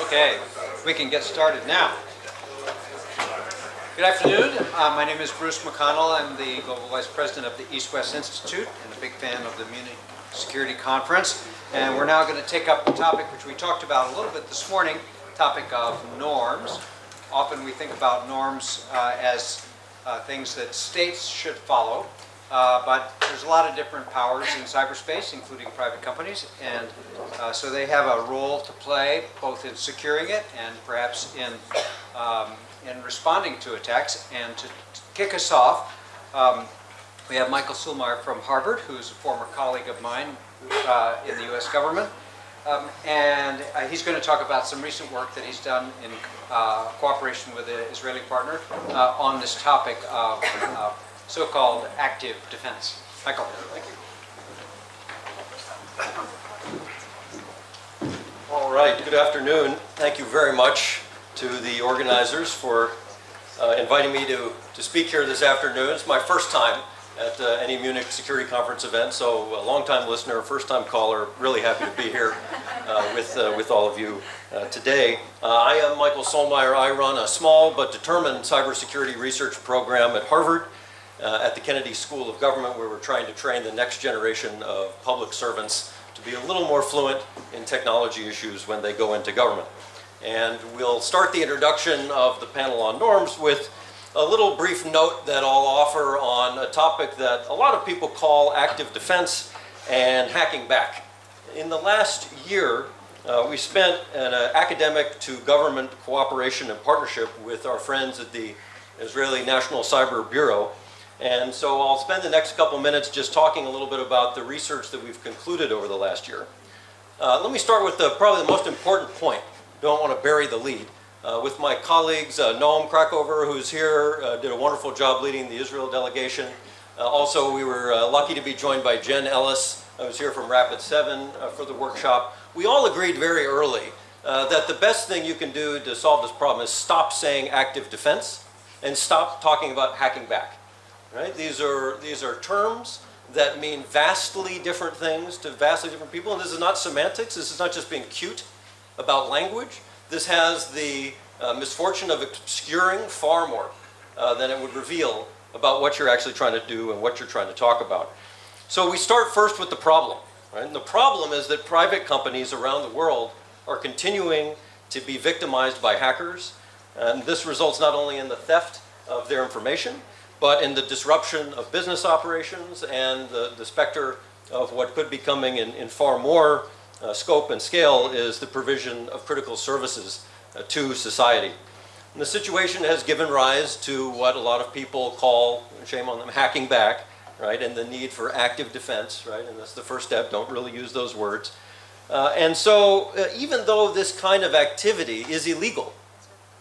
Okay, we can get started now. Good afternoon. My name is Bruce McConnell. I'm the Global Vice President of the East-West Institute and a big fan of the Munich Security Conference. And we're now going to take up the topic which we talked about a little bit this morning, topic of norms. Often we think about norms as things that states should follow. But there's a lot of different powers in cyberspace, including private companies, and so they have a role to play both in securing it and perhaps in responding to attacks. And to kick us off, we have Michael Sulmeyer from Harvard, who's a former colleague of mine in the U.S. government, and he's going to talk about some recent work that he's done in cooperation with an Israeli partner on this topic of so-called active defense. Michael. Thank you. All right, good afternoon. Thank you very much to the organizers for inviting me to speak here this afternoon. It's my first time at any Munich Security Conference event, so a long-time listener, first-time caller, really happy to be here with all of you today. I am Michael Sulmeyer. I run a small but determined cybersecurity research program at Harvard. At the Kennedy School of Government, where we're trying to train the next generation of public servants to be a little more fluent in technology issues when they go into government. And we'll start the introduction of the panel on norms with a little brief note that I'll offer on a topic that a lot of people call active defense and hacking back. In the last year, we spent an academic to government cooperation and partnership with our friends at the Israeli National Cyber Bureau. And so I'll spend the next couple minutes just talking a little bit about the research that we've concluded over the last year. Let me start with probably the most important point. Don't want to bury the lead. With my colleagues, Noam Krakover, who's here, did a wonderful job leading the Israel delegation. Also, we were lucky to be joined by Jen Ellis, who's here from Rapid7 for the workshop. We all agreed very early that the best thing you can do to solve this problem is stop saying active defense and stop talking about hacking back. Right? These are terms that mean vastly different things to vastly different people, and this is not semantics. This is not just being cute about language. This has the misfortune of obscuring far more than it would reveal about what you're actually trying to do and what you're trying to talk about. So we start first with the problem. Right? And the problem is that private companies around the world are continuing to be victimized by hackers, and this results not only in the theft of their information, but in the disruption of business operations and the specter of what could be coming in far more scope and scale is the provision of critical services to society. And the situation has given rise to what a lot of people call, shame on them, hacking back, right? And the need for active defense, right? And that's the first step. Don't really use those words. And so even though this kind of activity is illegal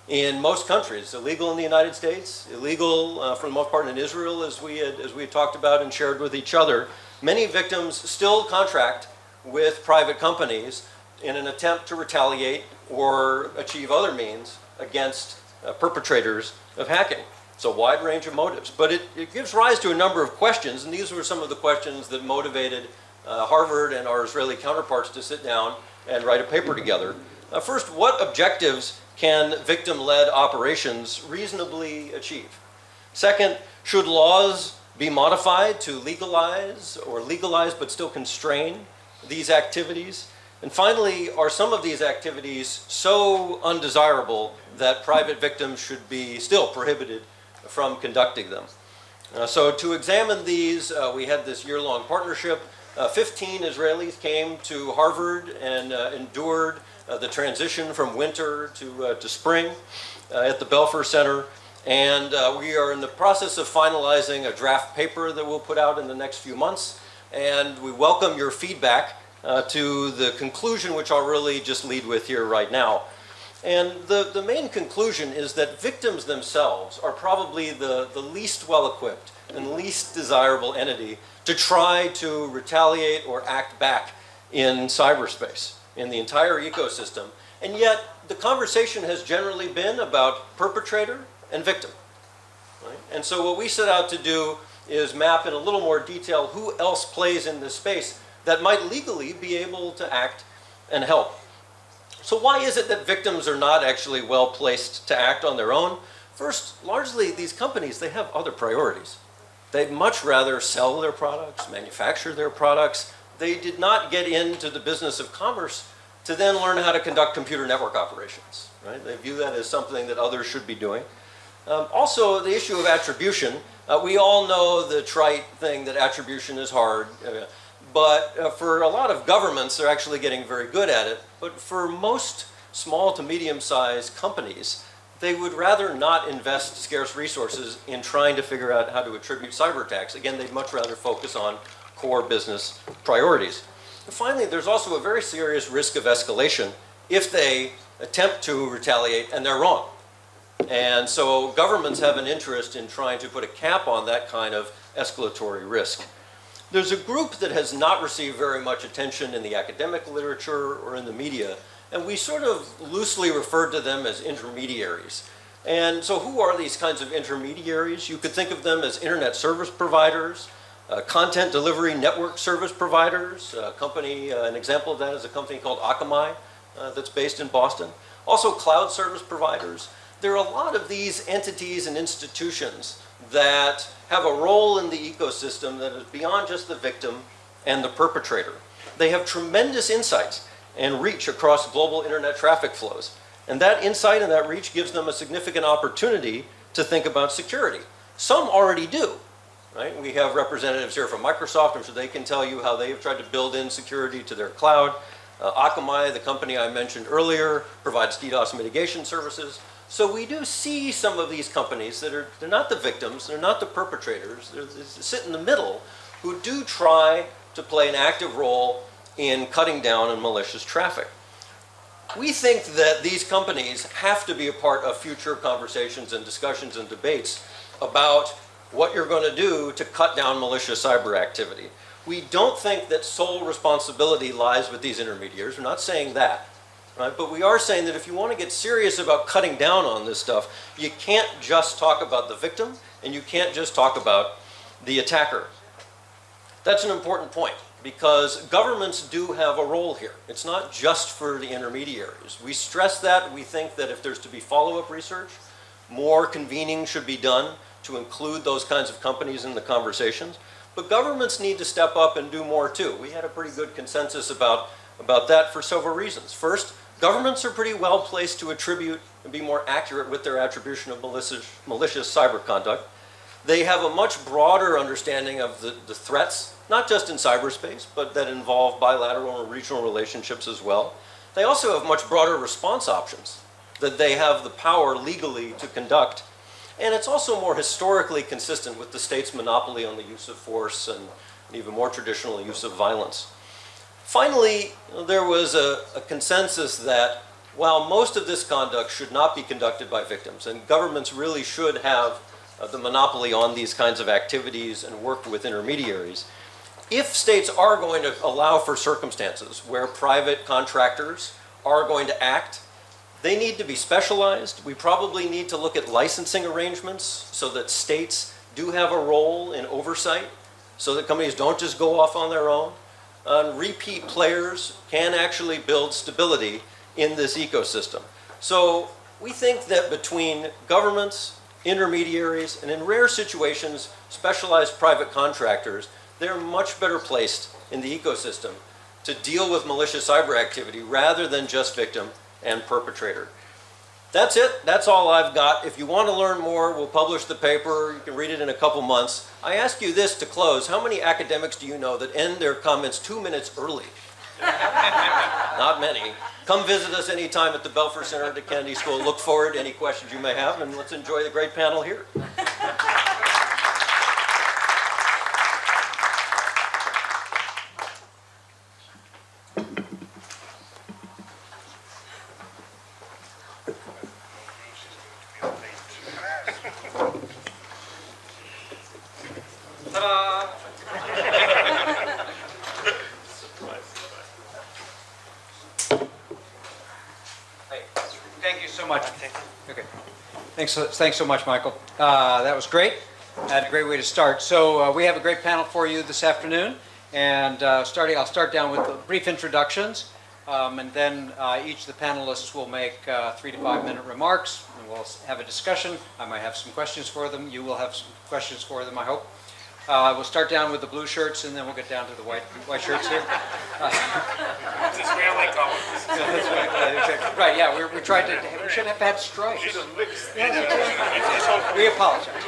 in most countries, illegal in the United States, illegal for the most part in Israel, as we had talked about and shared with each other, many victims still contract with private companies in an attempt to retaliate or achieve other means against perpetrators of hacking. It's a wide range of motives, but it gives rise to a number of questions, and these were some of the questions that motivated Harvard and our Israeli counterparts to sit down and write a paper together. First, what objectives can victim-led operations reasonably achieve? Second, should laws be modified to legalize but still constrain these activities? And finally, are some of these activities so undesirable that private victims should be still prohibited from conducting them? So to examine these, we had this year-long partnership. 15 Israelis came to Harvard and endured the transition from winter to spring at the Belfer Center. And we are in the process of finalizing a draft paper that we'll put out in the next few months. And we welcome your feedback to the conclusion, which I'll really just lead with here right now. And the main conclusion is that victims themselves are probably the least well-equipped and least desirable entity to try to retaliate or act back in cyberspace, in the entire ecosystem. And yet, the conversation has generally been about perpetrator and victim. Right? And so what we set out to do is map in a little more detail who else plays in this space that might legally be able to act and help. So why is it that victims are not actually well placed to act on their own? First, largely these companies, they have other priorities. They'd much rather sell their products, manufacture their products. They did not get into the business of commerce to then learn how to conduct computer network operations, right? They view that as something that others should be doing. Also, the issue of attribution. We all know the trite thing that attribution is hard, but for a lot of governments, they're actually getting very good at it. But for most small to medium-sized companies, they would rather not invest scarce resources in trying to figure out how to attribute cyber attacks. Again, they'd much rather focus on core business priorities. And finally, there's also a very serious risk of escalation if they attempt to retaliate and they're wrong. And so governments have an interest in trying to put a cap on that kind of escalatory risk. There's a group that has not received very much attention in the academic literature or in the media, and we sort of loosely referred to them as intermediaries. And so who are these kinds of intermediaries? You could think of them as internet service providers, content delivery network service providers. An example of that is a company called Akamai that's based in Boston. Also cloud service providers. There are a lot of these entities and institutions that have a role in the ecosystem that is beyond just the victim and the perpetrator. They have tremendous insights and reach across global internet traffic flows. And that insight and that reach gives them a significant opportunity to think about security. Some already do, right? We have representatives here from Microsoft, I'm sure they can tell you how they have tried to build in security to their cloud. Akamai, the company I mentioned earlier, provides DDoS mitigation services. So we do see some of these companies they're not the victims, they're not the perpetrators, they sit in the middle, who do try to play an active role in cutting down on malicious traffic. We think that these companies have to be a part of future conversations and discussions and debates about what you're going to do to cut down malicious cyber activity. We don't think that sole responsibility lies with these intermediaries. We're not saying that. Right? But we are saying that if you want to get serious about cutting down on this stuff, you can't just talk about the victim and you can't just talk about the attacker. That's an important point because governments do have a role here. It's not just for the intermediaries. We stress that. We think that if there's to be follow-up research, more convening should be done to include those kinds of companies in the conversations. But governments need to step up and do more too. We had a pretty good consensus about that for several reasons. First, governments are pretty well placed to attribute and be more accurate with their attribution of malicious cyber conduct. They have a much broader understanding of the threats, not just in cyberspace, but that involve bilateral and regional relationships as well. They also have much broader response options that they have the power legally to conduct. And it's also more historically consistent with the state's monopoly on the use of force and even more traditional use of violence. Finally, there was a consensus that while most of this conduct should not be conducted by victims, and governments really should have the monopoly on these kinds of activities and work with intermediaries, if states are going to allow for circumstances where private contractors are going to act, they need to be specialized. We probably need to look at licensing arrangements so that states do have a role in oversight, so that companies don't just go off on their own. Repeat players can actually build stability in this ecosystem. So we think that between governments, intermediaries, and in rare situations, specialized private contractors, they're much better placed in the ecosystem to deal with malicious cyber activity rather than just victim and perpetrator. That's it. That's all I've got. If you want to learn more, we'll publish the paper. You can read it in a couple months. I ask you this to close. How many academics do you know that end their comments 2 minutes early? Not many. Come visit us anytime at the Belfer Center at the Kennedy School. Look forward to any questions you may have, and let's enjoy the great panel here. Thanks so much, Michael. That was great. And a great way to start. So we have a great panel for you this afternoon. And I'll start down with brief introductions. And then each of the panelists will make 3 to 5 minute remarks, and we'll have a discussion. I might have some questions for them. You will have some questions for them, I hope. We'll start down with the blue shirts, and then we'll get down to the white shirts here. It's Israeli colors. That's right. Right, yeah, we tried to, we should have had stripes. We apologize.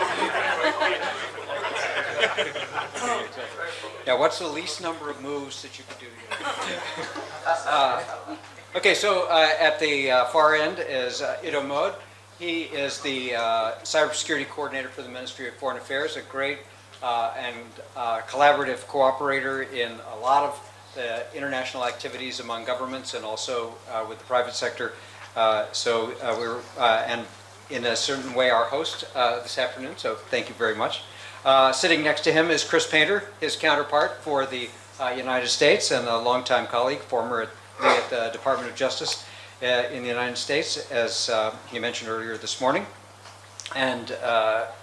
Yeah, what's the least number of moves that you could do here? Okay, so at the far end is Ido Mod. He is the cybersecurity coordinator for the Ministry of Foreign Affairs, a great and collaborative cooperator in a lot of the international activities among governments and also with the private sector. We're, and in a certain way, our host this afternoon, so thank you very much. Sitting next to him is Chris Painter, his counterpart for the United States and a longtime colleague, former at the Department of Justice in the United States, as he mentioned earlier this morning. And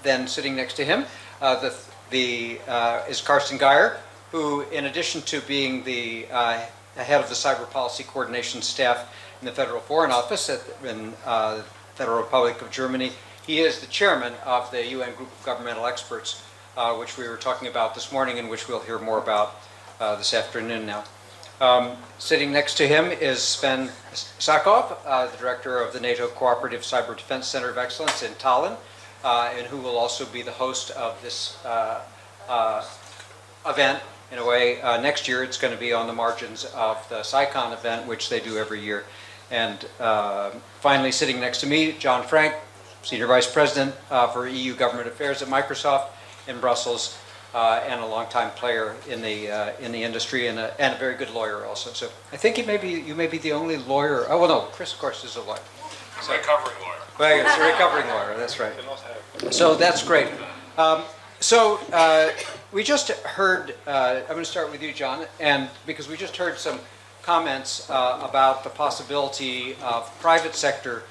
then sitting next to him is Karsten Geyer, who, in addition to being the head of the Cyber Policy Coordination Staff in the Federal Foreign Office in the Federal Republic of Germany, he is the chairman of the UN Group of Governmental Experts, which we were talking about this morning and which we'll hear more about this afternoon now. Sitting next to him is Sven Sakov, the director of the NATO Cooperative Cyber Defense Center of Excellence in Tallinn, and who will also be the host of this event. In a way, next year it's going to be on the margins of the CyCon event, which they do every year. And finally, sitting next to me, John Frank, Senior Vice President for EU Government Affairs at Microsoft in Brussels, and a longtime player in the industry, and a very good lawyer also. So I think you may be the only lawyer. Oh well, no, Chris of course is a lawyer. So, recovering lawyer. Well, it's a recovering lawyer. That's right. So that's great. We just heard. I'm going to start with you, John, and because we just heard some comments about the possibility of private sector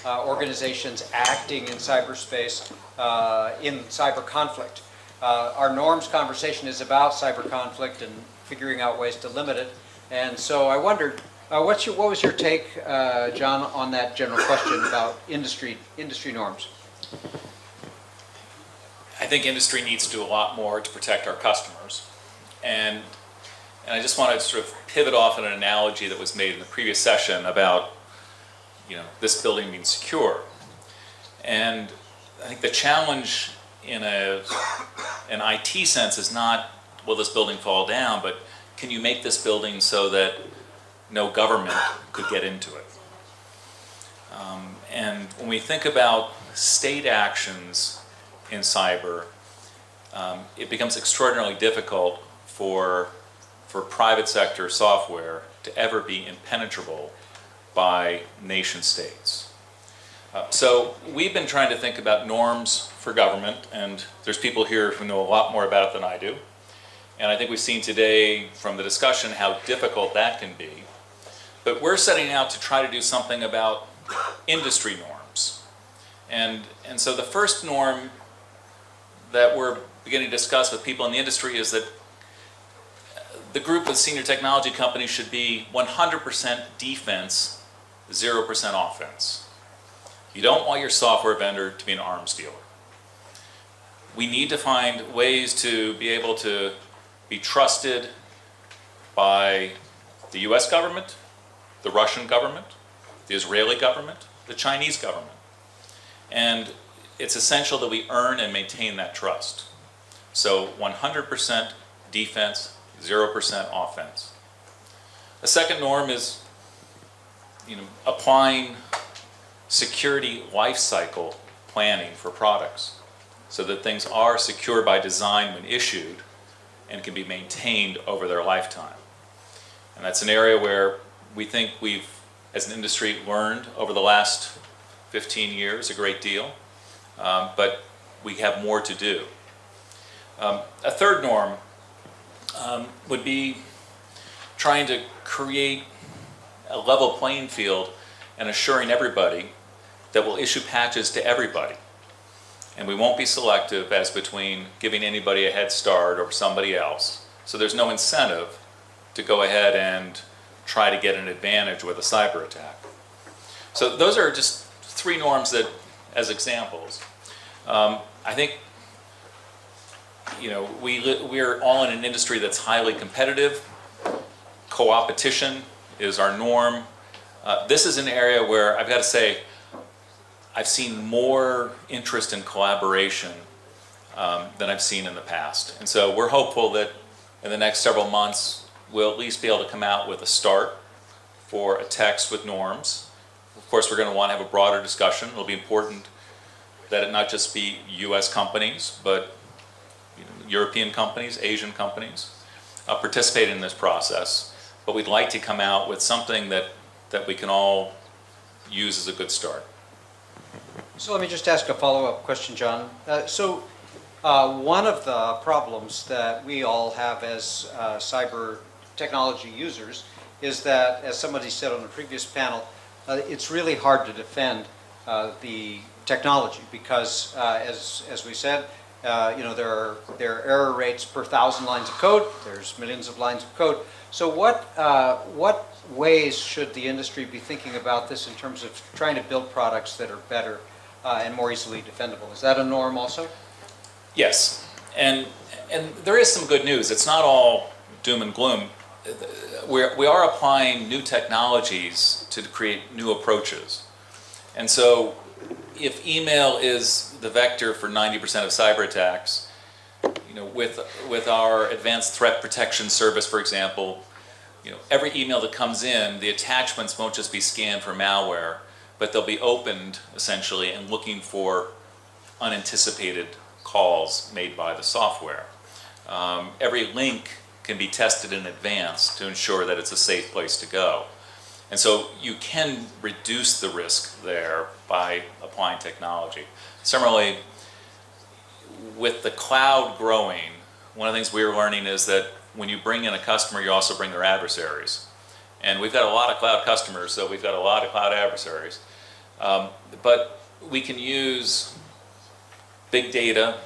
organizations acting in cyberspace in cyber conflict. Our norms conversation is about cyber conflict and figuring out ways to limit it. And so I wondered, what was your take, John, on that general question about industry norms? I think industry needs to do a lot more to protect our customers. And I just want to sort of pivot off an analogy that was made in the previous session about, this building being secure. And I think the challenge in an IT sense is not, will this building fall down, but can you make this building so that no government could get into it? And when we think about state actions in cyber, it becomes extraordinarily difficult for private sector software to ever be impenetrable by nation states. So we've been trying to think about norms for government, and there's people here who know a lot more about it than I do. And I think we've seen today from the discussion how difficult that can be. But we're setting out to try to do something about industry norms. And so the first norm that we're beginning to discuss with people in the industry is that the group of senior technology companies should be 100% defense, 0% offense. You don't want your software vendor to be an arms dealer. We need to find ways to be able to be trusted by the US government, the Russian government, the Israeli government, the Chinese government. And it's essential that we earn and maintain that trust. So 100% defense, 0% offense. The second norm is applying security life cycle planning for products so that things are secure by design when issued and can be maintained over their lifetime. And that's an area where we think we've, as an industry, learned over the last 15 years a great deal, but we have more to do. A third norm would be trying to create a level playing field and assuring everybody that we'll issue patches to everybody. And we won't be selective as between giving anybody a head start or somebody else. So there's no incentive to go ahead and try to get an advantage with a cyber attack. So those are just three norms that, as examples. I think, we're all in an industry that's highly competitive. Co-opetition is our norm. This is an area where I've got to say, I've seen more interest in collaboration than I've seen in the past. And so we're hopeful that in the next several months, we'll at least be able to come out with a start for a text with norms. Of course, we're going to want to have a broader discussion. It'll be important that it not just be US companies, but European companies, Asian companies participate in this process. But we'd like to come out with something that we can all use as a good start. So let me just ask a follow-up question, John. One of the problems that we all have as cyber technology users is that, as somebody said on the previous panel, it's really hard to defend the technology because, as we said, there are error rates per 1,000 lines of code. There's millions of lines of code. So what ways should the industry be thinking about this in terms of trying to build products that are better and more easily defendable? Is that a norm also? Yes, and there is some good news. It's not all doom and gloom. We are applying new technologies to create new approaches. And so if email is the vector for 90% of cyber attacks, with our advanced threat protection service, for example, every email that comes in, the attachments won't just be scanned for malware, but they'll be opened essentially and looking for unanticipated calls made by the software. Every link can be tested in advance to ensure that it's a safe place to go. And so you can reduce the risk there by applying technology. Similarly, with the cloud growing, one of the things we're learning is that when you bring in a customer, you also bring their adversaries. And we've got a lot of cloud customers, so we've got a lot of cloud adversaries. But we can use big data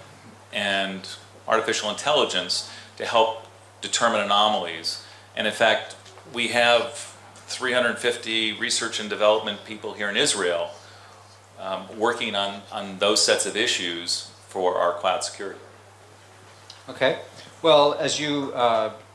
and artificial intelligence to help determine anomalies. And in fact, we have 350 research and development people here in Israel working on those sets of issues for our cloud security. Okay. Well, as you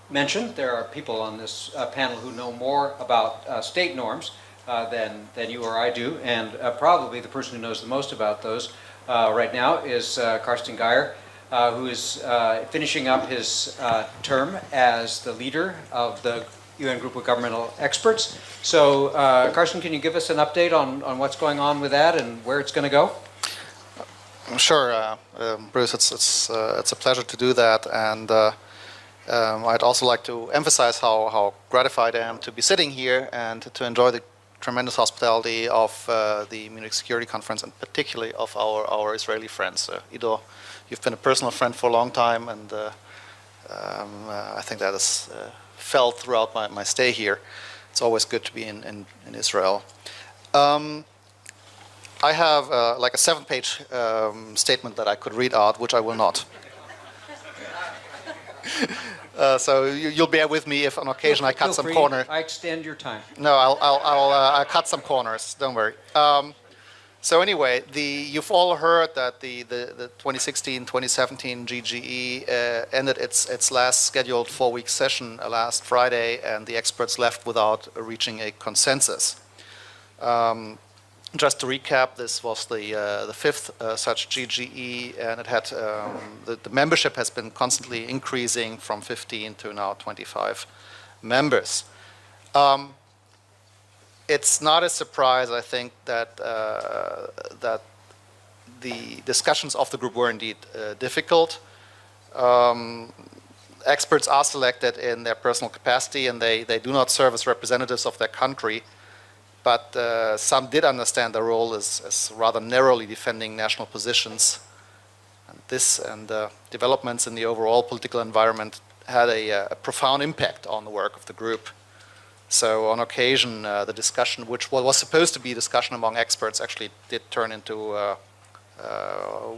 mentioned, there are people on this panel who know more about state norms than you or I do, and probably the person who knows the most about those right now is Carsten Geyer, who is finishing up his term as the leader of the UN Group of Governmental Experts. So, Carsten, can you give us an update on what's going on with that and where it's going to go? Sure, Bruce. It's a pleasure to do that, and I'd also like to emphasize how gratified I am to be sitting here and to enjoy the tremendous hospitality of the Munich Security Conference, and particularly of our Israeli friends. Ido, you've been a personal friend for a long time, and I think that is felt throughout my stay here. It's always good to be in Israel. I have like a 7-page statement that I could read out, which I will not. So you'll bear with me if on occasion I cut some corner. I extend your time. No, I'll cut some corners. Don't worry. So anyway, you've all heard that the 2016-2017 GGE ended its last scheduled 4-week session last Friday, and the experts left without reaching a consensus. Just to recap, this was the 5th such GGE, and it had the membership has been constantly increasing from 15 to now 25 members. It's not a surprise, I think, that that the discussions of the group were indeed difficult. Experts are selected in their personal capacity, and they do not serve as representatives of their country. But some did understand their role as rather narrowly defending national positions. And this and developments in the overall political environment had a profound impact on the work of the group. So on occasion, the discussion, which was supposed to be discussion among experts, actually did turn into,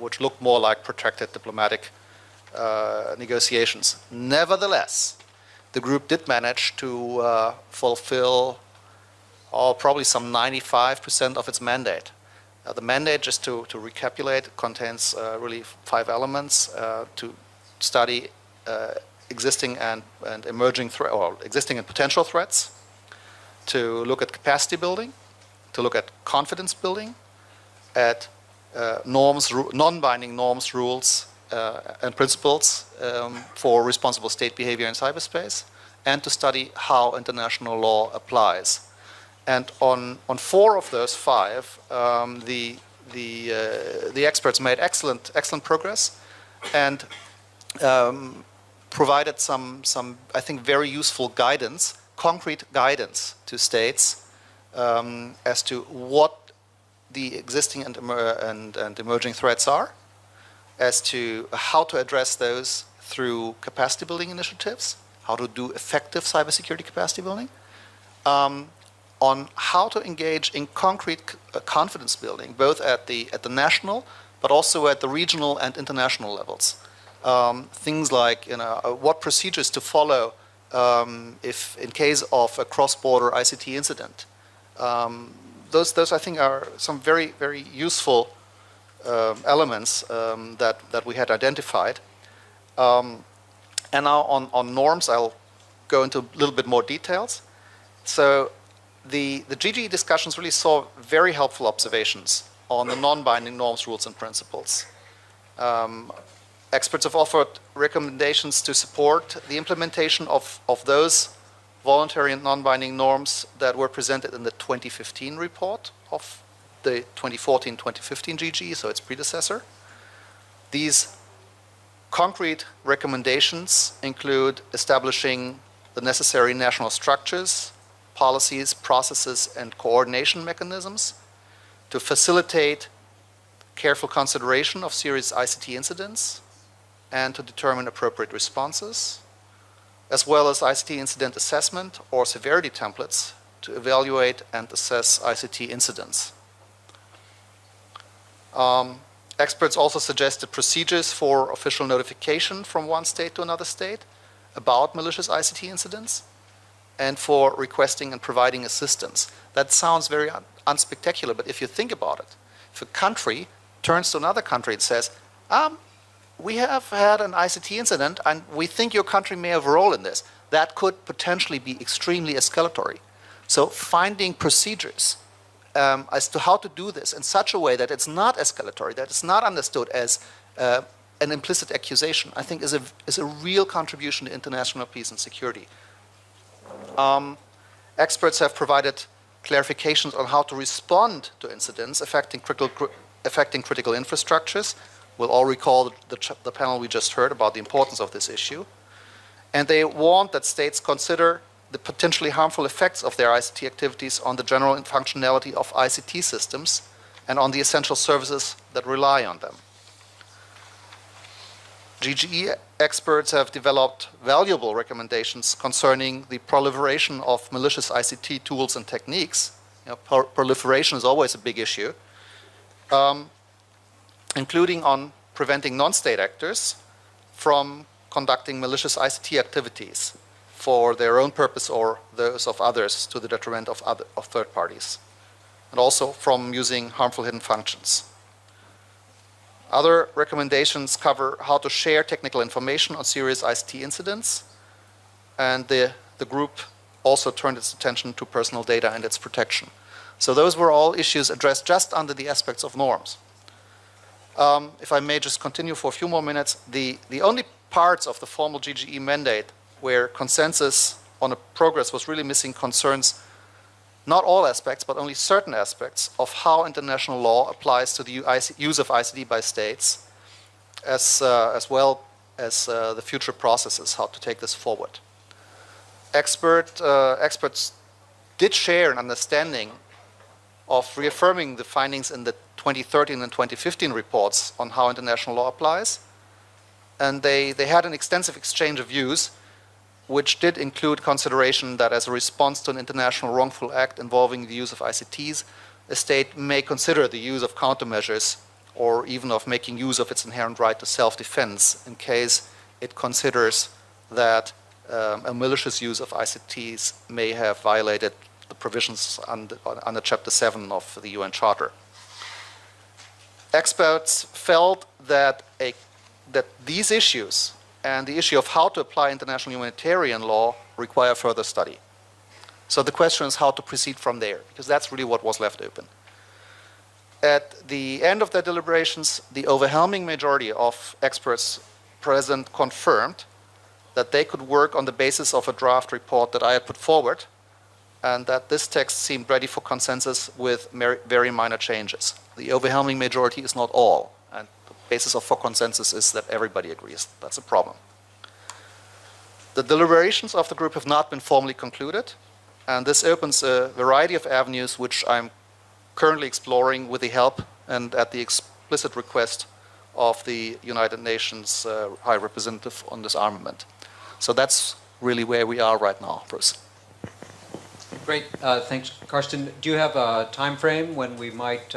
which looked more like protracted diplomatic negotiations. Nevertheless, the group did manage to fulfill probably some 95% of its mandate. The mandate, just to recapitulate, contains really 5 elements: to study existing and emerging or existing and potential threats, to look at capacity building, to look at confidence building, at non-binding norms, rules, and principles for responsible state behavior in cyberspace, and to study how international law applies. And on 4 of those 5, the experts made excellent progress, and provided some I think very useful guidance, concrete guidance to states as to what the existing and emerging threats are, as to how to address those through capacity building initiatives, how to do effective cybersecurity capacity building, on how to engage in concrete confidence building, both at the national, but also at the regional and international levels. Things like, what procedures to follow if in case of a cross-border ICT incident. Those I think are some very, very useful elements that we had identified. And now on norms, I'll go into a little bit more details. So the GGE discussions really saw very helpful observations on the non-binding norms, rules, and principles. Experts have offered recommendations to support the implementation of those voluntary and non-binding norms that were presented in the 2015 report of the 2014-2015 GGE, so its predecessor. These concrete recommendations include establishing the necessary national structures, policies, processes, and coordination mechanisms to facilitate careful consideration of serious ICT incidents and to determine appropriate responses, as well as ICT incident assessment or severity templates to evaluate and assess ICT incidents. Experts also suggested procedures for official notification from one state to another state about malicious ICT incidents and for requesting and providing assistance. That sounds very unspectacular, but if you think about it, if a country turns to another country and says, we have had an ICT incident and we think your country may have a role in this, that could potentially be extremely escalatory. So finding procedures as to how to do this in such a way that it's not escalatory, that it's not understood as an implicit accusation, I think is a real contribution to international peace and security. Experts have provided clarifications on how to respond to incidents affecting critical infrastructures. We'll all recall the panel we just heard about the importance of this issue. And they want that states consider the potentially harmful effects of their ICT activities on the general functionality of ICT systems and on the essential services that rely on them. GGE experts have developed valuable recommendations concerning the proliferation of malicious ICT tools and techniques. Proliferation is always a big issue. Including on preventing non-state actors from conducting malicious ICT activities for their own purpose or those of others to the detriment of third parties, and also from using harmful hidden functions. Other recommendations cover how to share technical information on serious ICT incidents, and the group also turned its attention to personal data and its protection. So those were all issues addressed just under the aspects of norms. If I may just continue for a few more minutes, the only parts of the formal GGE mandate where consensus on a progress was really missing concerns not all aspects, but only certain aspects of how international law applies to the use of ICT by states, as well as the future processes, how to take this forward. Experts did share an understanding of reaffirming the findings in the 2013 and 2015 reports on how international law applies. And they had an extensive exchange of views, which did include consideration that as a response to an international wrongful act involving the use of ICTs, a state may consider the use of countermeasures or even of making use of its inherent right to self-defense in case it considers that a malicious use of ICTs may have violated the provisions under Chapter 7 of the UN Charter. Experts felt that these issues and the issue of how to apply international humanitarian law require further study. So the question is how to proceed from there, because that's really what was left open. At the end of their deliberations, the overwhelming majority of experts present confirmed that they could work on the basis of a draft report that I had put forward, and that this text seemed ready for consensus with very minor changes. The overwhelming majority is not all, and the basis for consensus is that everybody agrees. That's a problem. The deliberations of the group have not been formally concluded, and this opens a variety of avenues which I'm currently exploring with the help and at the explicit request of the United Nations High Representative on Disarmament. So that's really where we are right now, Bruce. Great, thanks, Karsten. Do you have a time frame when we might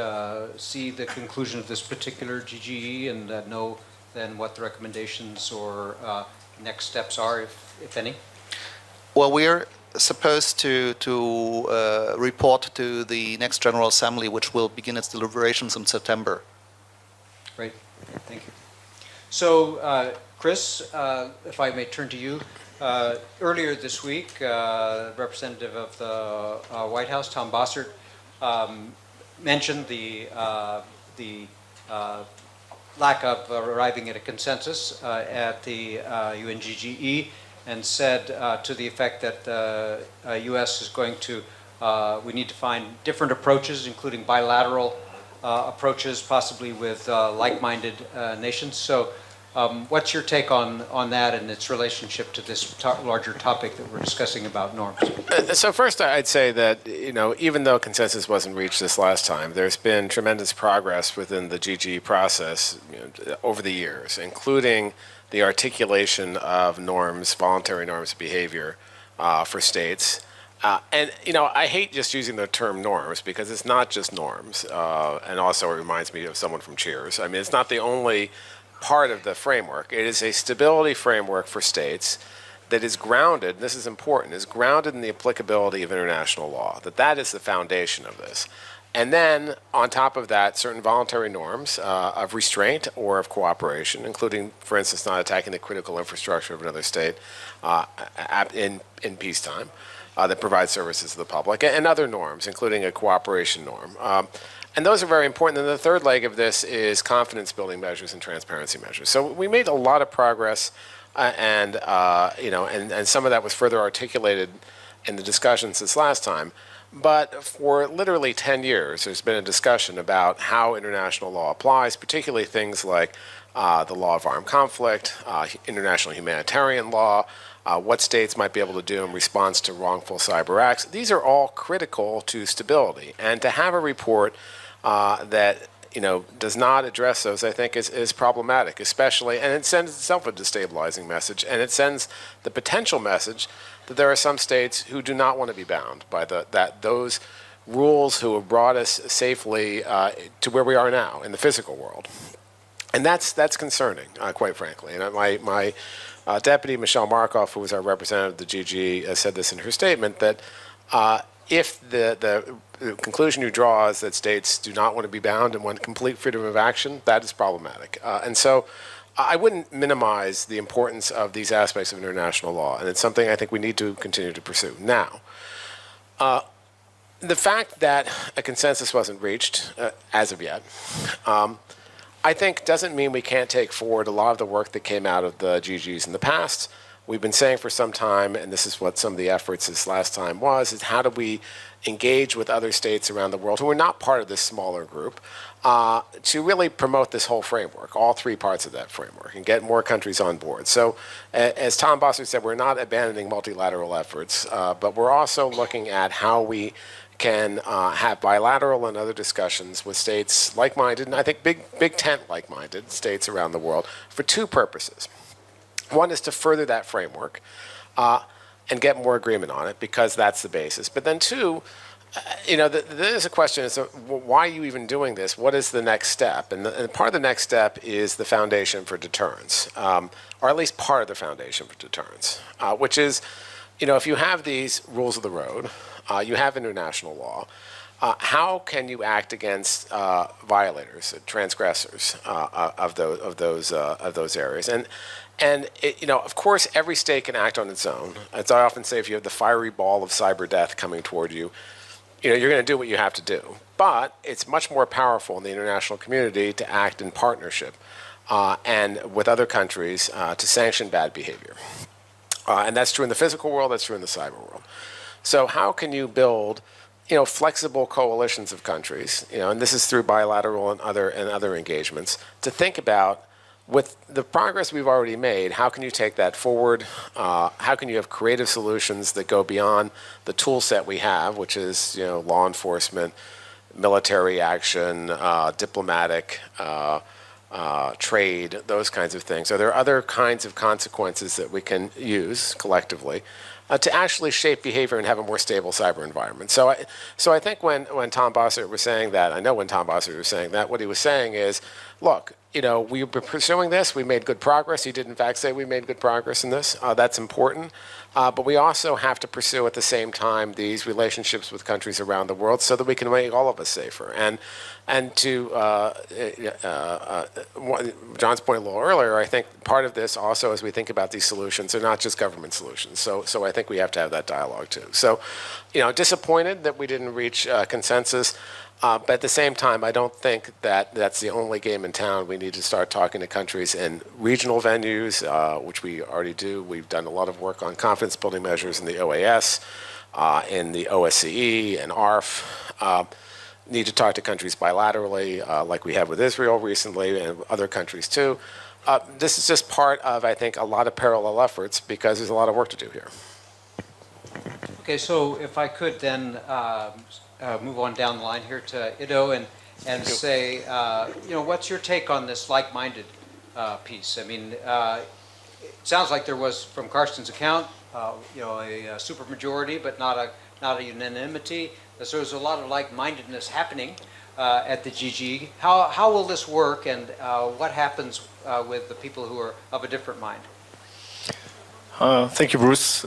see the conclusion of this particular GGE and know then what the recommendations or next steps are, if any? Well, we're supposed to report to the next General Assembly, which will begin its deliberations in September. Great, thank you. So, Chris, if I may turn to you. Earlier this week, representative of the White House, Tom Bossert, mentioned the lack of arriving at a consensus at the UNGGE, and said to the effect that the U.S. is going to, we need to find different approaches, including bilateral approaches, possibly with like-minded nations. So what's your take on that and its relationship to this larger topic that we're discussing about norms? So first, I'd say that, even though consensus wasn't reached this last time, there's been tremendous progress within the GGE process over the years, including the articulation of norms, voluntary norms of behavior for states. And I hate just using the term norms because it's not just norms. And also it reminds me of someone from Cheers. I mean, it's not the only part of the framework. It is a stability framework for states that is grounded, this is important, is grounded in the applicability of international law, that is the foundation of this. And then, on top of that, certain voluntary norms of restraint or of cooperation, including, for instance, not attacking the critical infrastructure of another state in peacetime that provides services to the public, and other norms, including a cooperation norm. And those are very important. And the third leg of this is confidence-building measures and transparency measures. So we made a lot of progress, and some of that was further articulated in the discussions this last time. But for literally 10 years, there's been a discussion about how international law applies, particularly things like the law of armed conflict, international humanitarian law, what states might be able to do in response to wrongful cyber acts. These are all critical to stability. And to have a report that does not address those, I think, is problematic, especially, and it sends itself a destabilizing message, and it sends the potential message that there are some states who do not want to be bound by those rules who have brought us safely to where we are now in the physical world. And that's concerning, quite frankly. And my deputy, Michelle Markoff, who was our representative of the GG, said this in her statement, that if the conclusion you draw is that states do not want to be bound and want complete freedom of action, that is problematic. And so I wouldn't minimize the importance of these aspects of international law, and it's something I think we need to continue to pursue. Now, the fact that a consensus wasn't reached as of yet, I think doesn't mean we can't take forward a lot of the work that came out of the GGs in the past. We've been saying for some time, and this is what some of the efforts this last time was, is how do we engage with other states around the world who are not part of this smaller group to really promote this whole framework, all three parts of that framework, and get more countries on board. So as Tom Bossert said, we're not abandoning multilateral efforts, but we're also looking at how we can have bilateral and other discussions with states like-minded, and I think big tent like-minded states around the world for two purposes. One is to further that framework and get more agreement on it, because that's the basis. But then two, There's a question: why are you even doing this? What is the next step? And part of the next step is the foundation for deterrence, or at least part of the foundation for deterrence, which is, if you have these rules of the road, you have international law. How can you act against violators, transgressors of those areas? And of course, every state can act on its own. As I often say, if you have the fiery ball of cyber death coming toward you, you're going to do what you have to do. But it's much more powerful in the international community to act in partnership and with other countries to sanction bad behavior. And that's true in the physical world, that's true in the cyber world. So how can you build flexible coalitions of countries, and this is through bilateral and other engagements, to think about, with the progress we've already made, how can you take that forward? How can you have creative solutions that go beyond the tool set we have, which is law enforcement, military action, diplomatic, trade, those kinds of things? Are there other kinds of consequences that we can use collectively to actually shape behavior and have a more stable cyber environment? So I think when Tom Bossert was saying that, I know when Tom Bossert was saying that, what he was saying is, look, we were pursuing this, we made good progress. He did in fact say we made good progress in this. That's important. But we also have to pursue at the same time these relationships with countries around the world so that we can make all of us safer. And to John's point a little earlier, I think part of this also, as we think about these solutions, are not just government solutions. So I think we have to have that dialogue too. So, disappointed that we didn't reach consensus. But at the same time, I don't think that that's the only game in town. We need to start talking to countries in regional venues, which we already do. We've done a lot of work on confidence building measures in the OAS, in the OSCE and ARF. Need to talk to countries bilaterally, like we have with Israel recently and other countries too. This is just part of, I think, a lot of parallel efforts because there's a lot of work to do here. Okay, so if I could then move on down the line here to Ido and say, what's your take on this like-minded piece? I mean, it sounds like there was, from Karsten's account, a supermajority, but not a unanimity. So there's a lot of like-mindedness happening at the GG. How will this work, and what happens with the people who are of a different mind? Thank you, Bruce.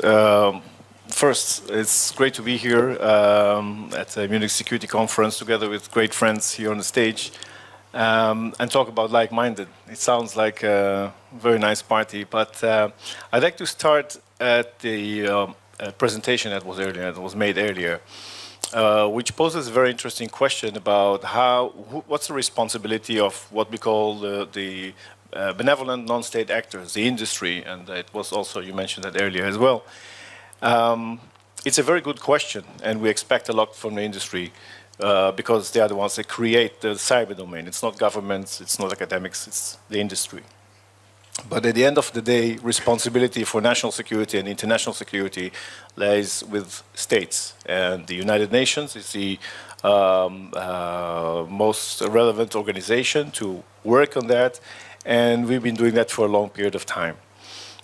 First, it's great to be here at the Munich Security Conference together with great friends here on the stage and talk about like-minded. It sounds like a very nice party, but I'd like to start at the presentation that was made earlier, which poses a very interesting question about what's the responsibility of what we call the benevolent non-state actors, the industry, and it was also, you mentioned that earlier as well. It's a very good question, and we expect a lot from the industry because they are the ones that create the cyber domain. It's not governments, it's not academics, it's the industry. But at the end of the day, responsibility for national security and international security lies with states. And the United Nations is the most relevant organization to work on that, and we've been doing that for a long period of time.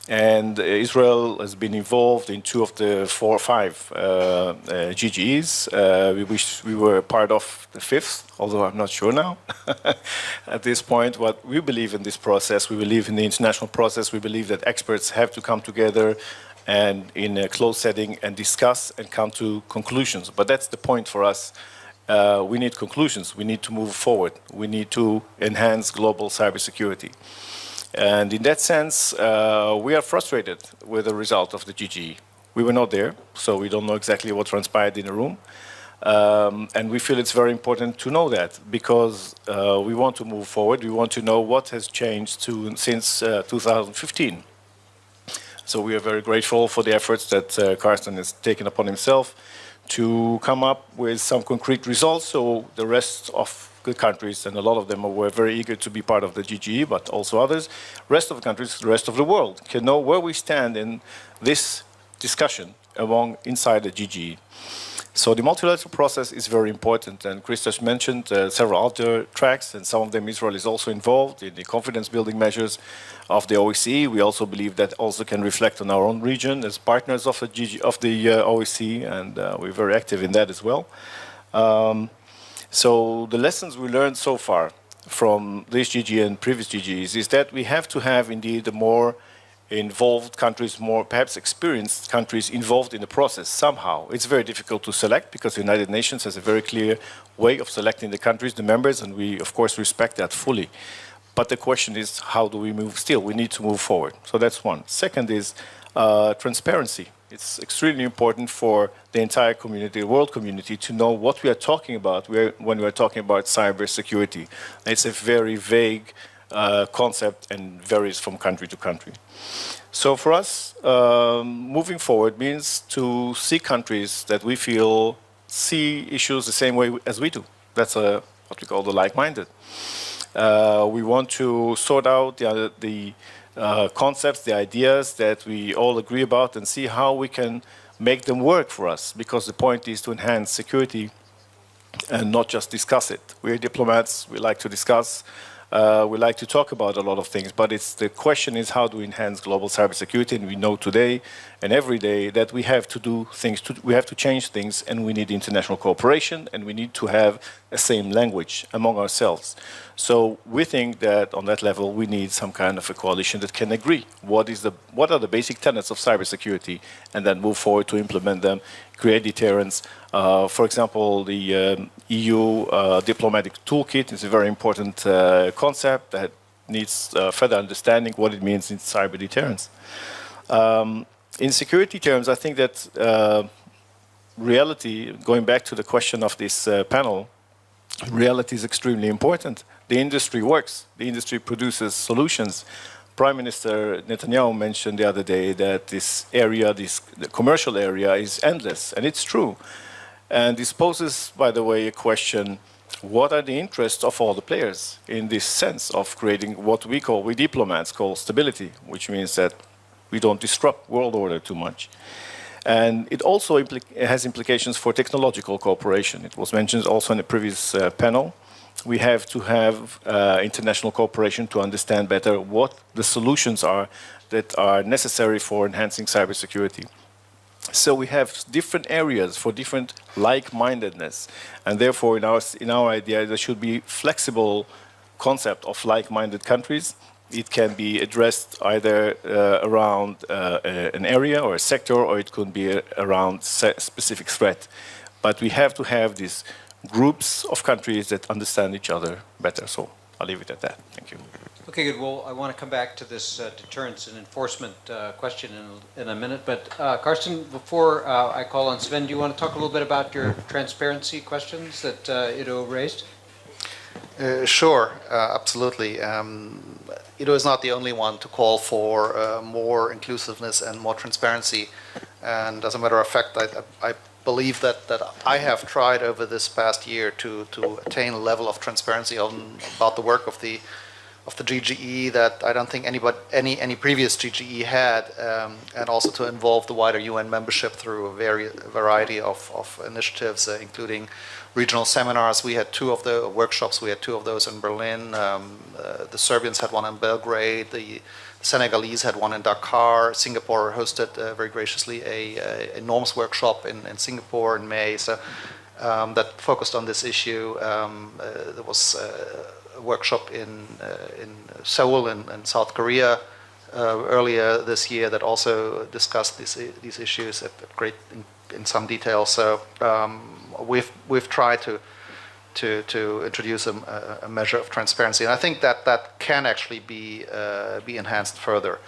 And Israel has been involved in 2 of the 4 or 5 GGEs. We wish we were part of the 5th, although I'm not sure now. At this point, what we believe in this process, we believe in the international process, we believe that experts have to come together and in a closed setting and discuss and come to conclusions. But that's the point for us. We need conclusions. We need to move forward. We need to enhance global cybersecurity. And in that sense, we are frustrated with the result of the GGE. We were not there, so we don't know exactly what transpired in the room. And we feel it's very important to know that because we want to move forward. We want to know what has changed since 2015. So we are very grateful for the efforts that Karsten has taken upon himself to come up with some concrete results so the rest of the countries, and a lot of them were very eager to be part of the GGE, but also others, rest of the countries, the rest of the world, can know where we stand in this discussion inside the GGE. So the multilateral process is very important, and Christos mentioned several other tracks, and some of them Israel is also involved in the confidence-building measures of the OSCE. We also believe that also can reflect on our own region as partners of the OSCE, and we're very active in that as well. So the lessons we learned so far from this GG and previous GGs is that we have to have indeed a more involved countries, more perhaps experienced countries involved in the process somehow. It's very difficult to select because the United Nations has a very clear way of selecting the countries, the members, and we of course respect that fully. But the question is, how do we move still? We need to move forward. So that's one. Second is transparency. It's extremely important for the entire community, the world community, to know what we are talking about when we are talking about cybersecurity. It's a very vague concept and varies from country to country. So for us, moving forward means to see countries that we feel see issues the same way as we do. That's what we call the like-minded. We want to sort out the concepts, the ideas that we all agree about and see how we can make them work for us, because the point is to enhance security and not just discuss it. We're diplomats, we like to discuss, we like to talk about a lot of things, but the question is how do we enhance global cybersecurity, and we know today and every day that we have to do things, we have to change things, and we need international cooperation, and we need to have a same language among ourselves. So we think that on that level we need some kind of a coalition that can agree what are the basic tenets of cybersecurity, and then move forward to implement them, create deterrence. For example, the EU diplomatic toolkit is a very important concept that needs further understanding what it means in cyber deterrence. In security terms, I think that reality, going back to the question of this panel, reality is extremely important. The industry works. The industry produces solutions. Prime Minister Netanyahu mentioned the other day that this area, the commercial area, is endless, and it's true. And this poses, by the way, a question: what are the interests of all the players in this sense of creating what we diplomats call stability, which means that we don't disrupt world order too much. And it also has implications for technological cooperation. It was mentioned also in the previous panel. We have to have international cooperation to understand better what the solutions are that are necessary for enhancing cybersecurity. So we have different areas for different like-mindedness, and therefore in our idea there should be flexible concept of like-minded countries. It can be addressed either around an area or a sector, or it could be around a specific threat. But we have to have these groups of countries that understand each other better. So I'll leave it at that. Thank you. Okay, good. Well, I want to come back to this deterrence and enforcement question in a minute. But Carsten, before I call on Sven, do you want to talk a little bit about your transparency questions that Ido raised? Sure, absolutely. Ido is not the only one to call for more inclusiveness and more transparency. And as a matter of fact, I believe that I have tried over this past year to attain a level of transparency about the work of the GGE that I don't think any previous GGE had, and also to involve the wider UN membership through a variety of initiatives, including regional seminars. We had two of the workshops. We had two of those in Berlin. The Serbians had one in Belgrade. The Senegalese had one in Dakar. Singapore hosted very graciously a norms workshop in Singapore in May. So that focused on this issue. There was a workshop in Seoul in South Korea earlier this year that also discussed these issues in some detail. So we've tried to introduce a measure of transparency, and I think that can actually be enhanced further.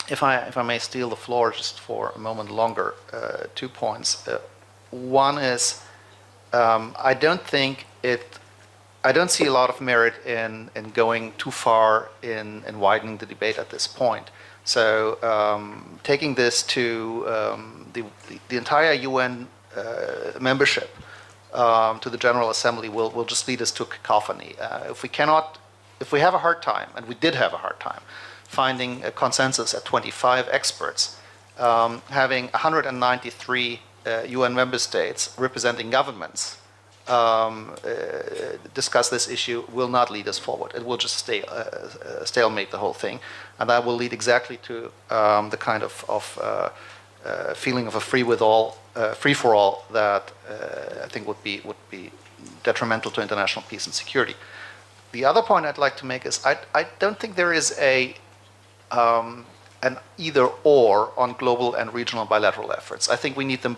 If I may steal the floor just for a moment longer, 2 points. One is I don't see a lot of merit in going too far in widening the debate at this point. So taking this to the entire UN membership, to the General Assembly will just lead us to a cacophony. If we have a hard time, and we did have a hard time, finding a consensus at 25 experts, having 193 UN member states representing governments discuss this issue will not lead us forward. It will just stalemate the whole thing, and that will lead exactly to the kind of feeling of a free-for-all that I think would be detrimental to international peace and security. The other point I'd like to make is I don't think there is an either-or on global and regional bilateral efforts. I think we need them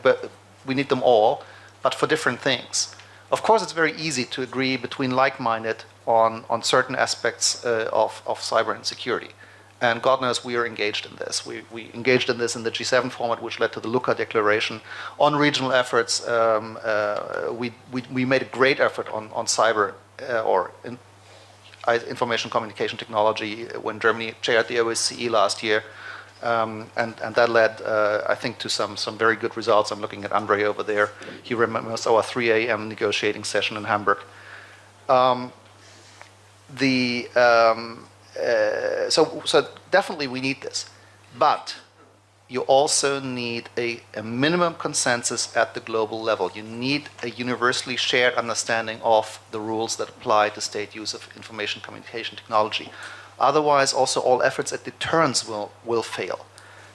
all, but for different things. Of course, it's very easy to agree between like-minded on certain aspects of cyber and security. And God knows we are engaged in this. We engaged in this in the G7 format, which led to the Lucca Declaration. On regional efforts, we made a great effort on cyber information communication technology when Germany chaired the OSCE last year. And that led, I think, to some very good results. I'm looking at Andre over there. He remembers our 3 a.m. negotiating session in Hamburg. So definitely we need this. But you also need a minimum consensus at the global level. You need a universally shared understanding of the rules that apply to state use of information communication technology. Otherwise, also all efforts at deterrence will fail.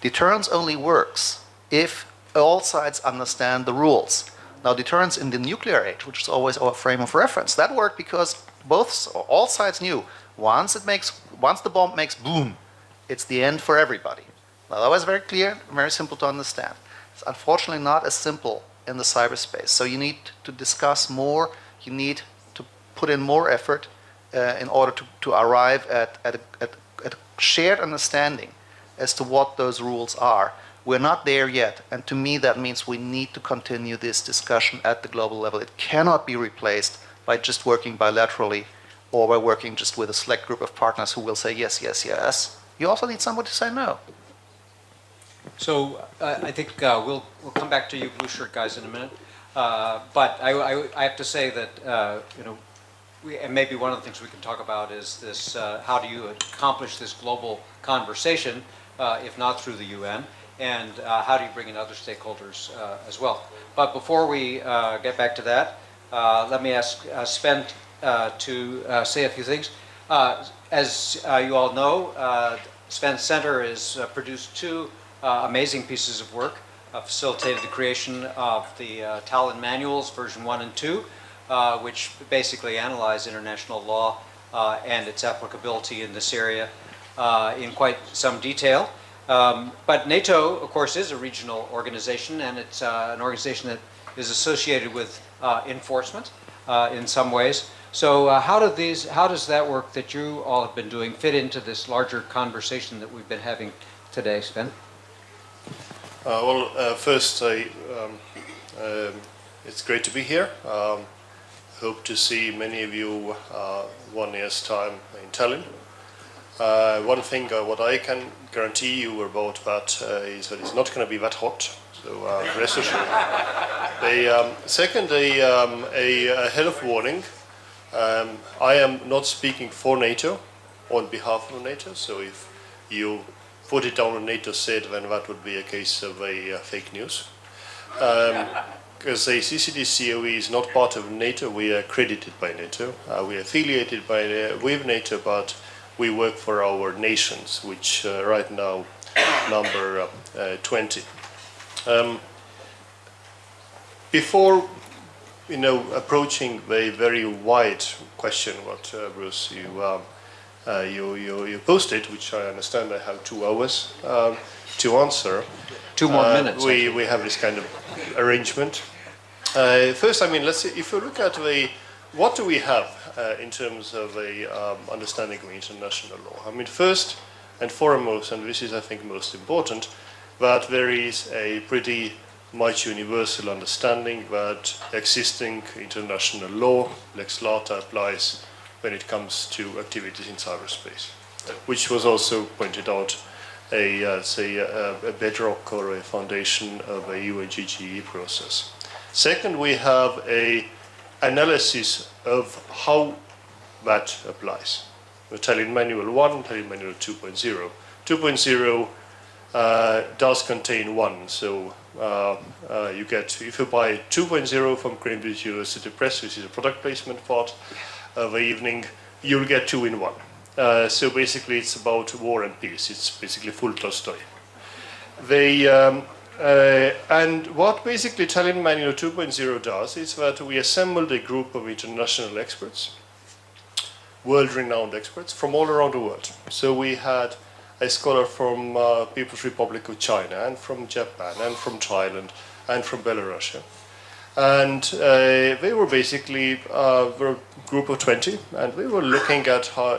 Deterrence only works if all sides understand the rules. Now, deterrence in the nuclear age, which is always our frame of reference, that worked because all sides knew once the bomb makes boom, it's the end for everybody. Now, that was very clear, very simple to understand. It's unfortunately not as simple in the cyberspace. So you need to discuss more. You need to put in more effort in order to arrive at a shared understanding as to what those rules are. We're not there yet, and to me that means we need to continue this discussion at the global level. It cannot be replaced by just working bilaterally or by working just with a select group of partners who will say yes, yes, yes. You also need somebody to say no. So I think we'll come back to you blue shirt guys in a minute. But I have to say that and maybe one of the things we can talk about is this: how do you accomplish this global conversation, if not through the UN, and how do you bring in other stakeholders as well? But before we get back to that, let me ask Sven to say a few things. As you all know, Sven's Center has produced 2 amazing pieces of work, facilitated the creation of the Tallinn Manuals, version 1 and 2, which basically analyze international law and its applicability in this area in quite some detail. But NATO, of course, is a regional organization, and it's an organization that is associated with enforcement in some ways. So how does that work that you all have been doing fit into this larger conversation that we've been having today, Sven? First, it's great to be here. Hope to see many of you 1 year's time in Tallinn. One thing what I can guarantee you about that is that it's not going to be that hot, so rest assured. Second, a health warning. I am not speaking for NATO on behalf of NATO, so if you put it down on NATO said, then that would be a case of fake news. Because the CCDCOE is not part of NATO, we are accredited by NATO. We are affiliated with NATO, but we work for our nations, which right now number 20. Before approaching the very wide question, what Bruce you posted, which I understand I have 2 hours to answer. 2 more minutes. We have this kind of arrangement. First, let's see, if you look at what do we have in terms of understanding of international law? First and foremost, and this is I think most important, that there is a pretty much universal understanding that existing international law, lex lata, applies when it comes to activities in cyberspace, which was also pointed out a bedrock or a foundation of a UNGGE process. Second, we have a analysis of how that applies. The Tallinn Manual 1, Tallinn Manual 2.0. 2.0 does contain 1, so you get, if you buy 2.0 from Cambridge University Press, which is a product placement part of the evening, you'll get 2 in 1. So basically it's about war and peace. It's basically full Tolstoy. And what basically Tallinn Manual 2.0 does is that we assembled a group of international experts, world-renowned experts from all around the world. So we had a scholar from People's Republic of China, and from Japan, and from Thailand, and from Belarus. And they were basically were a group of 20, and we were looking at how,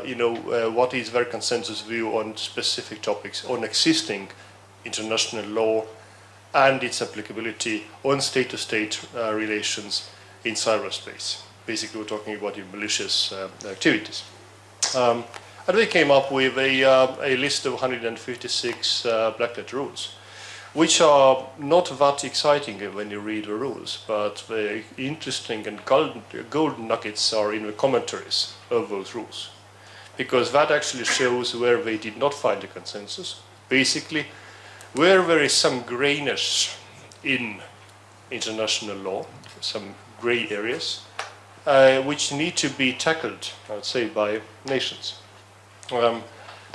what is their consensus view on specific topics, on existing international law and its applicability on state-to-state relations in cyberspace. Basically, we're talking about malicious activities. And we came up with a list of 156 black letter rules, which are not that exciting when you read the rules, but the interesting and golden nuggets are in the commentaries of those rules, because that actually shows where they did not find a consensus. Basically, where there is some grayness in international law, some grey areas, which need to be tackled, I would say, by nations.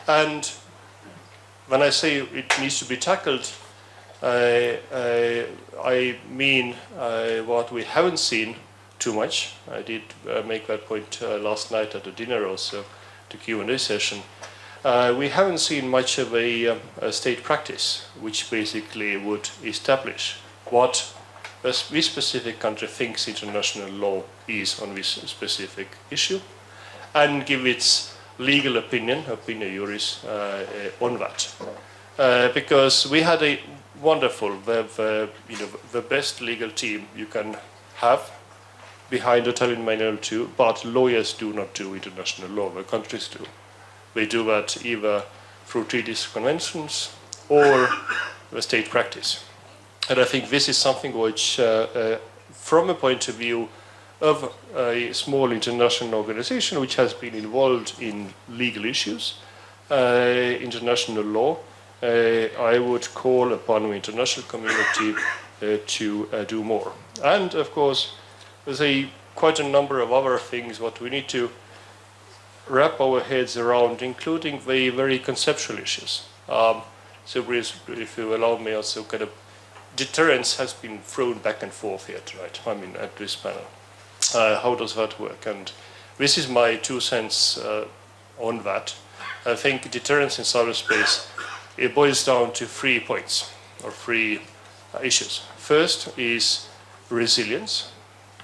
And when I say it needs to be tackled, I mean what we haven't seen too much. I did make that point last night at the dinner also, the Q&A session. We haven't seen much of a state practice which basically would establish what this specific country thinks international law is on this specific issue, and give its legal opinion juris, on that. Because we had a wonderful, the best legal team you can have behind the Tallinn Manual 2, but lawyers do not do international law, the countries do. They do that either through treaties, conventions, or the state practice. And I think this is something which, from a point of view of a small international organization which has been involved in legal issues, international law, I would call upon the international community to do more. And of course, there's quite a number of other things what we need to wrap our heads around, including the very conceptual issues. So Bruce, if you allow me, also kind of deterrence has been thrown back and forth here tonight, I mean, at this panel. How does that work? And this is my 2 cents on that. I think deterrence in cyberspace, it boils down to 3 points, or 3 issues. First is resilience,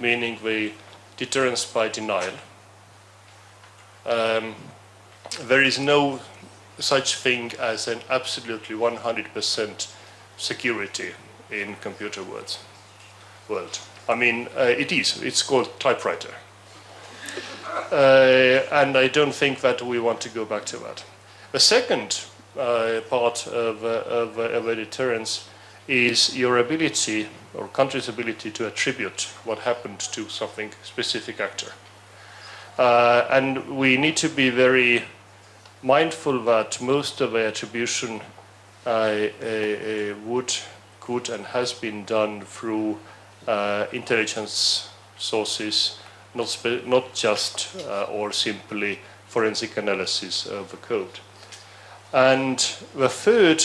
meaning the deterrence by denial. There is no such thing as an absolutely 100% security in computer world. I mean, it's called typewriter. And I don't think that we want to go back to that. The second part of a deterrence is your ability, or country's ability, to attribute what happened to something specific actor. And we need to be very mindful that most of the attribution could and has been done through intelligence sources, not just or simply forensic analysis of the code. And the third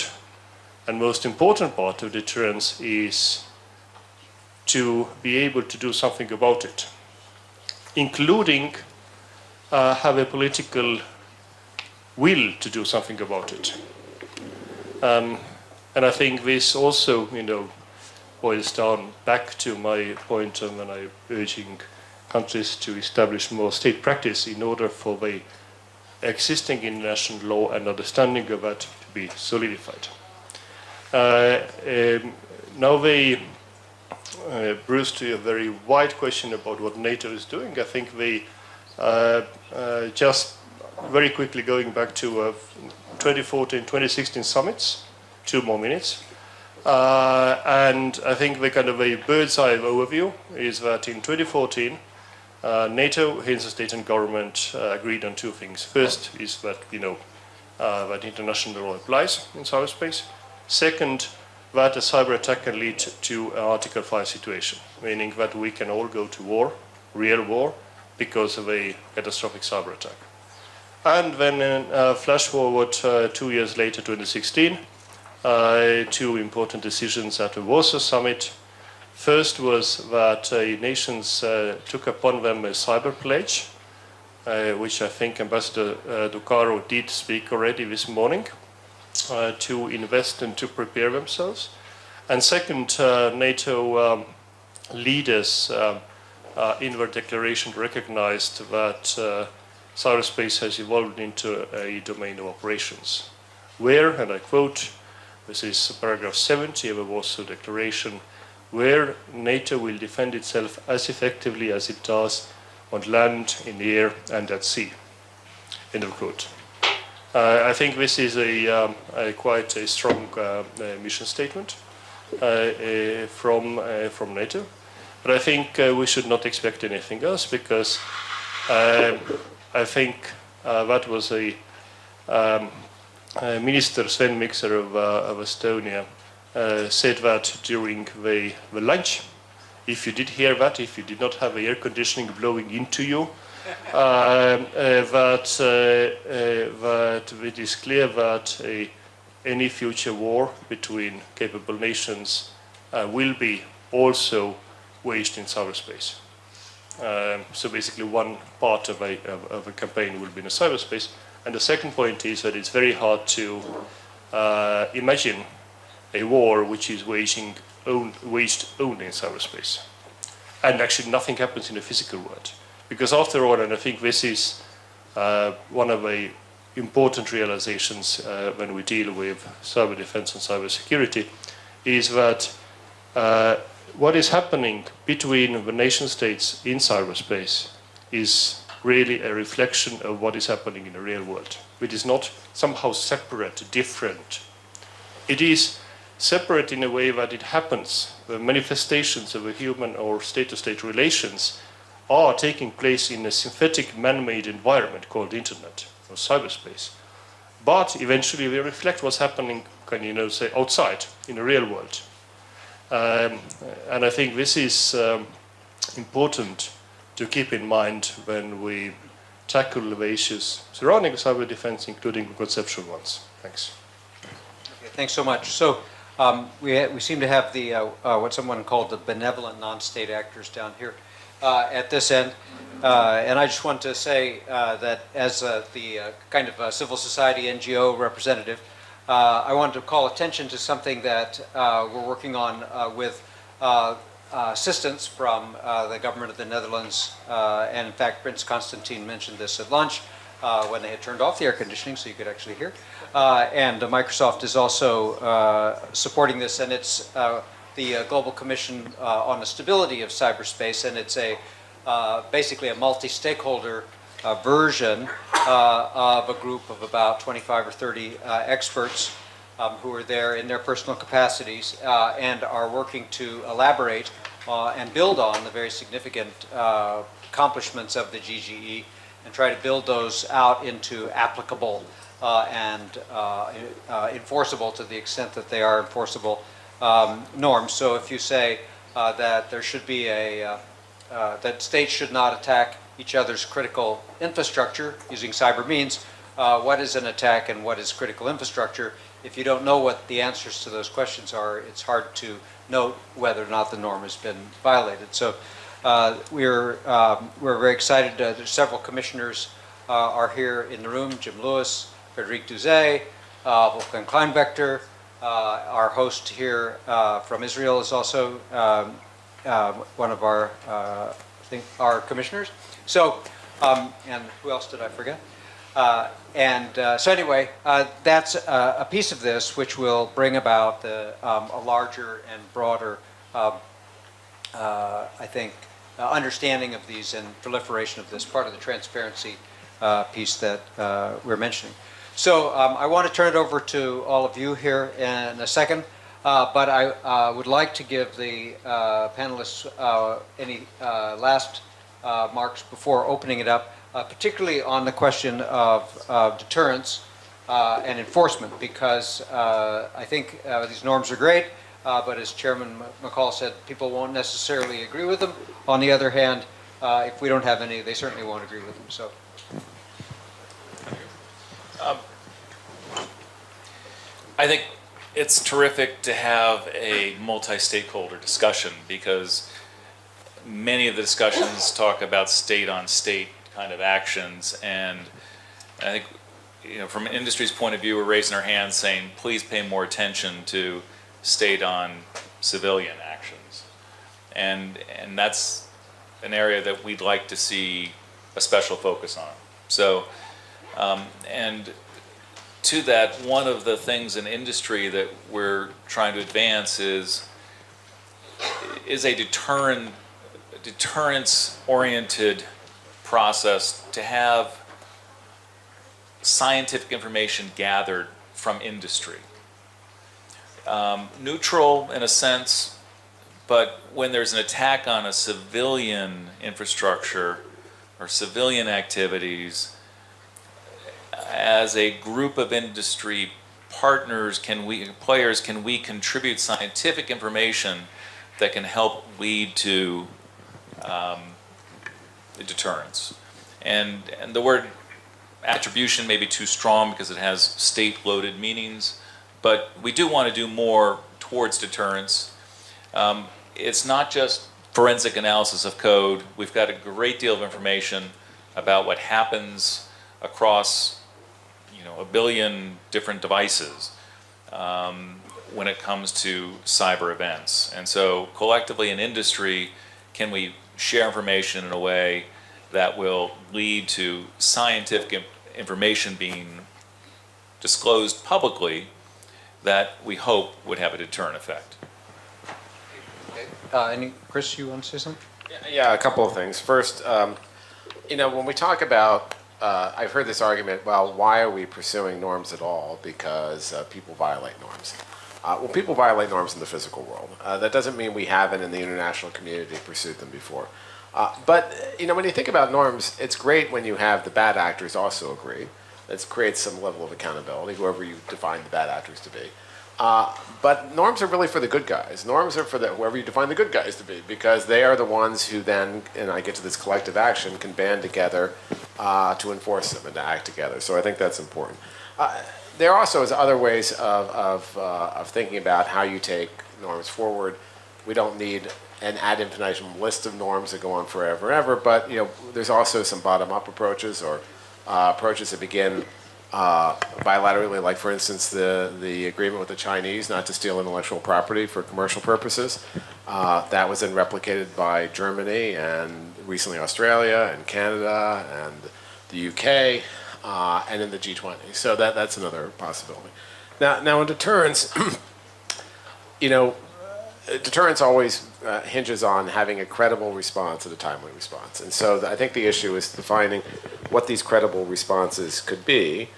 and most important part of deterrence is to be able to do something about it, including have a political will to do something about it. And I think this also, boils down back to my point when I'm urging countries to establish more state practice in order for the existing international law and understanding of that to be solidified. Now Bruce, to a very wide question about what NATO is doing, I think they just very quickly going back to 2014, 2016 summits, 2 more minutes. And I think the kind of a bird's eye overview is that in 2014, NATO, heads of state and government agreed on 2 things. First is that, that international law applies in cyberspace. Second, that a cyber attack can lead to an Article 5 situation, meaning that we can all go to war, real war, because of a catastrophic cyber attack. And then flash forward 2 years later, 2016, two important decisions at the Warsaw Summit. First was that nations took upon them a cyber pledge, which I think Ambassador Ducaro did speak already this morning, to invest and to prepare themselves. And second, NATO leaders in their declaration recognized that cyberspace has evolved into a domain of operations, where, and I quote, this is paragraph 70 of the Warsaw Declaration, where NATO will defend itself as effectively as it does on land, in the air, and at sea. End of quote. I think this is quite a strong mission statement from NATO. But I think we should not expect anything else, because I think that was Minister Sven Mikser of Estonia said that during the lunch. If you did hear that, if you did not have air conditioning blowing into you, that it is clear that any future war between capable nations will be also waged in cyberspace. So basically one part of a campaign will be in a cyberspace. And the second point is that it's very hard to imagine a war which is waged only in cyberspace. And actually nothing happens in the physical world. Because after all, and I think this is one of the important realizations when we deal with cyber defense and cyber security, is that what is happening between the nation states in cyberspace is really a reflection of what is happening in the real world. It is not somehow separate, different. It is separate in a way that it happens. The manifestations of a human or state-to-state relations are taking place in a synthetic man-made environment called internet or cyberspace. But eventually they reflect what's happening, say, outside in the real world. And I think this is important to keep in mind when we tackle the issues surrounding cyber defense, including the conceptual ones. Thanks. Okay, thanks so much. So we seem to have the what someone called the benevolent non-state actors down here at this end. And I just want to say that as the kind of civil society NGO representative, I wanted to call attention to something that we're working on with assistance from the government of the Netherlands. And in fact, Prince Constantine mentioned this at lunch when they had turned off the air conditioning so you could actually hear. And Microsoft is also supporting this, and it's the Global Commission on the Stability of Cyberspace, and it's basically a multi-stakeholder version of a group of about 25 or 30 experts who are there in their personal capacities and are working to elaborate and build on the very significant accomplishments of the GGE and try to build those out into applicable and enforceable, to the extent that they are enforceable, norms. So if you say that there should be that states should not attack each other's critical infrastructure using cyber means, what is an attack and what is critical infrastructure? If you don't know what the answers to those questions are, it's hard to note whether or not the norm has been violated. So we're very excited. There's several commissioners are here in the room: Jim Lewis, Frederic Duzet, Wolfgang Kleinbechter. Our host here from Israel is also one of our our commissioners. So, and who else did I forget? So anyway, that's a piece of this which will bring about a larger and broader, I think, understanding of these and proliferation of this, part of the transparency piece that we're mentioning. So I want to turn it over to all of you here in a second, but I would like to give the panelists any last marks before opening it up, particularly on the question of deterrence, and enforcement, because I think these norms are great, but as Chairman McCall said, people won't necessarily agree with them. On the other hand, if we don't have any, they certainly won't agree with them. So. I think it's terrific to have a multi-stakeholder discussion, because many of the discussions talk about state-on-state kind of actions, and I think, from an industry's point of view, we're raising our hands saying, please pay more attention to state-on-civilian actions, and that's an area that we'd like to see a special focus on. So, and to that, one of the things in industry that we're trying to advance is a deterrence-oriented process to have scientific information gathered from industry. Neutral in a sense, but when there's an attack on a civilian infrastructure or civilian activities, as a group of industry partners, players, can we contribute scientific information that can help lead to deterrence? And the word attribution may be too strong because it has state-loaded meanings, but we do want to do more towards deterrence. It's not just forensic analysis of code. We've got a great deal of information about what happens across a billion different devices when it comes to cyber events. And so collectively in industry, can we share information in a way that will lead to scientific information being disclosed publicly that we hope would have a deterrent effect? Chris, you want to say something? Yeah, a couple of things. First, when we talk about, I've heard this argument, well, why are we pursuing norms at all? Because people violate norms. Well, people violate norms in the physical world. That doesn't mean we haven't in the international community pursued them before. But when you think about norms, it's great when you have the bad actors also agree. That creates some level of accountability, whoever you define the bad actors to be. But norms are really for the good guys. Norms are for whoever you define the good guys to be, because they are the ones who then, and I get to this collective action, can band together to enforce them and to act together. So I think that's important. There also is other ways of thinking about how you take norms forward. We don't need an ad infinitum list of norms that go on forever and ever, but there's also some bottom-up approaches, or approaches that begin bilaterally, like for instance the agreement with the Chinese not to steal intellectual property for commercial purposes. That was then replicated by Germany and recently Australia and Canada and the UK and in the G20. So that's another possibility. Now in deterrence, deterrence always hinges on having a credible response and a timely response. And so I think the issue is defining what these credible responses could be.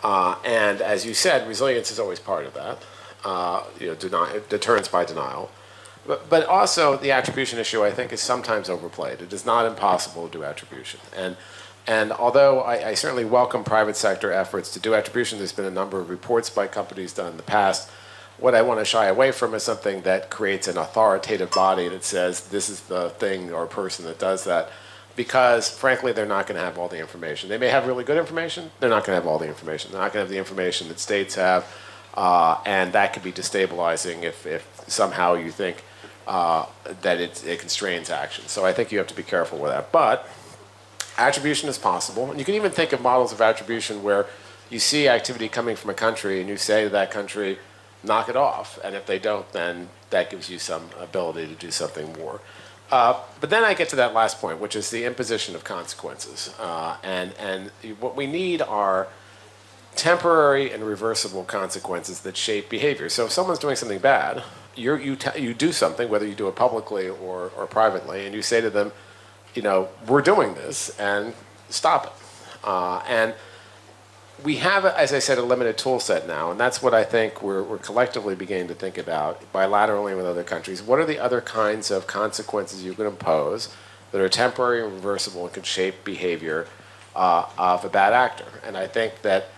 And as you said, resilience is always part of that. Deterrence by denial. But also the attribution issue, I think, is sometimes overplayed. It is not impossible to do attribution. And although I certainly welcome private sector efforts to do attribution, there's been a number of reports by companies done in the past. What I want to shy away from is something that creates an authoritative body that says this is the thing or person that does that, because frankly they're not going to have all the information. They may have really good information, they're not going to have all the information. They're not going to have the information that states have, and that could be destabilizing if somehow you think that it constrains action. So I think you have to be careful with that. But attribution is possible, and you can even think of models of attribution where you see activity coming from a country and you say to that country, knock it off, and if they don't, then that gives you some ability to do something more. But then I get to that last point, which is the imposition of consequences. And what we need are temporary and reversible consequences that shape behavior. So if someone's doing something bad, you do something, whether you do it publicly or privately, and you say to them, we're doing this, and stop it. And we have, as I said, a limited tool set now, and that's what I think we're collectively beginning to think about, bilaterally with other countries. What are the other kinds of consequences you can impose that are temporary and reversible and can shape behavior of a bad actor? And I think that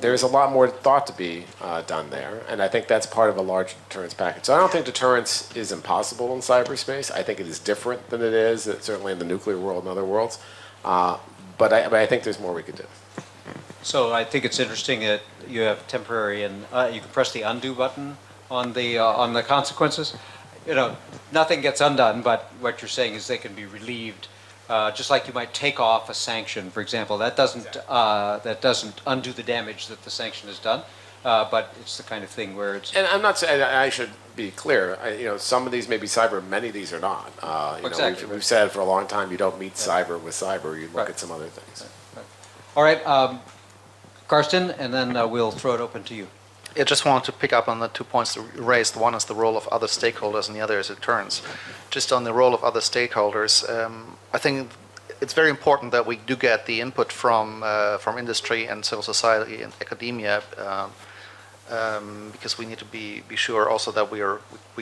there's a lot more thought to be done there, and I think that's part of a larger deterrence package. So I don't think deterrence is impossible in cyberspace. I think it is different than it is certainly in the nuclear world and other worlds, but I think there's more we could do. So I think it's interesting that you have temporary, and you can press the undo button on the consequences. You know, nothing gets undone, but what you're saying is they can be relieved. Just like you might take off a sanction, for example, that doesn't undo the damage that the sanction has done, but it's the kind of thing where it's. And I'm not saying, I should be clear. Some of these may be cyber, many of these are not. Exactly. We've said for a long time you don't meet cyber with cyber. You look Right. at some other things. Right. All right, Karsten, and then we'll throw it open to you. I just wanted to pick up on the 2 points you raised. One is the role of other stakeholders, and the other is deterrence. Just on the role of other stakeholders, I think it's very important that we do get the input from industry and civil society and academia, because we need to be sure also that we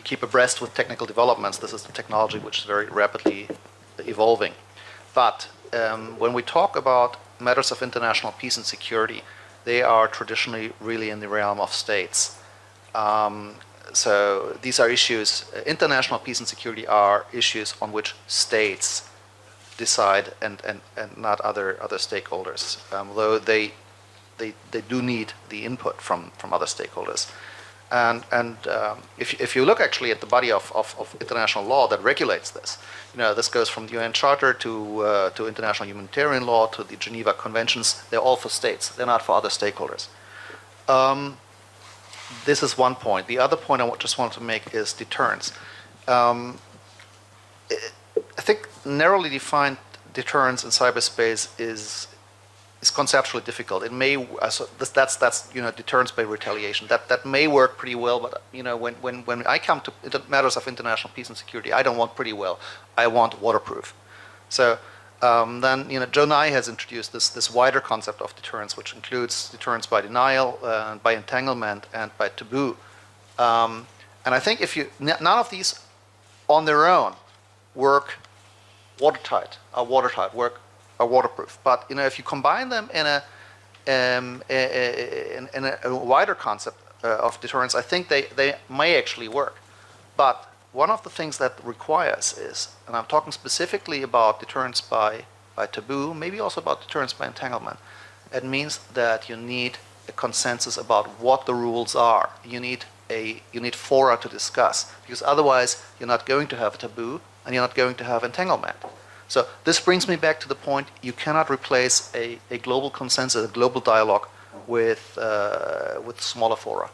keep abreast with technical developments. This is the technology which is very rapidly evolving. But when we talk about matters of international peace and security, they are traditionally really in the realm of states. So these are issues, international peace and security are issues on which states decide and not other stakeholders, though they do need the input from other stakeholders. And if you look actually at the body of international law that regulates this, this goes from the UN Charter to international humanitarian law to the Geneva Conventions. They're all for states. They're not for other stakeholders. This is one point. The other point I just want to make is deterrence. I think narrowly defined deterrence in cyberspace is conceptually difficult. It may that's deterrence by retaliation. That may work pretty well, but when I come to matters of international peace and security, I don't want pretty well. I want waterproof. So then Joe Nye has introduced this wider concept of deterrence, which includes deterrence by denial, by entanglement, and by taboo. And I think none of these on their own work are waterproof. But if you combine them in a wider concept of deterrence, I think they may actually work. But one of the things that requires is, and I'm talking specifically about deterrence by taboo, maybe also about deterrence by entanglement. It means that you need a consensus about what the rules are. You need fora to discuss, because otherwise you're not going to have a taboo and you're not going to have entanglement. So this brings me back to the point: you cannot replace a global consensus, a global dialogue, with smaller fora.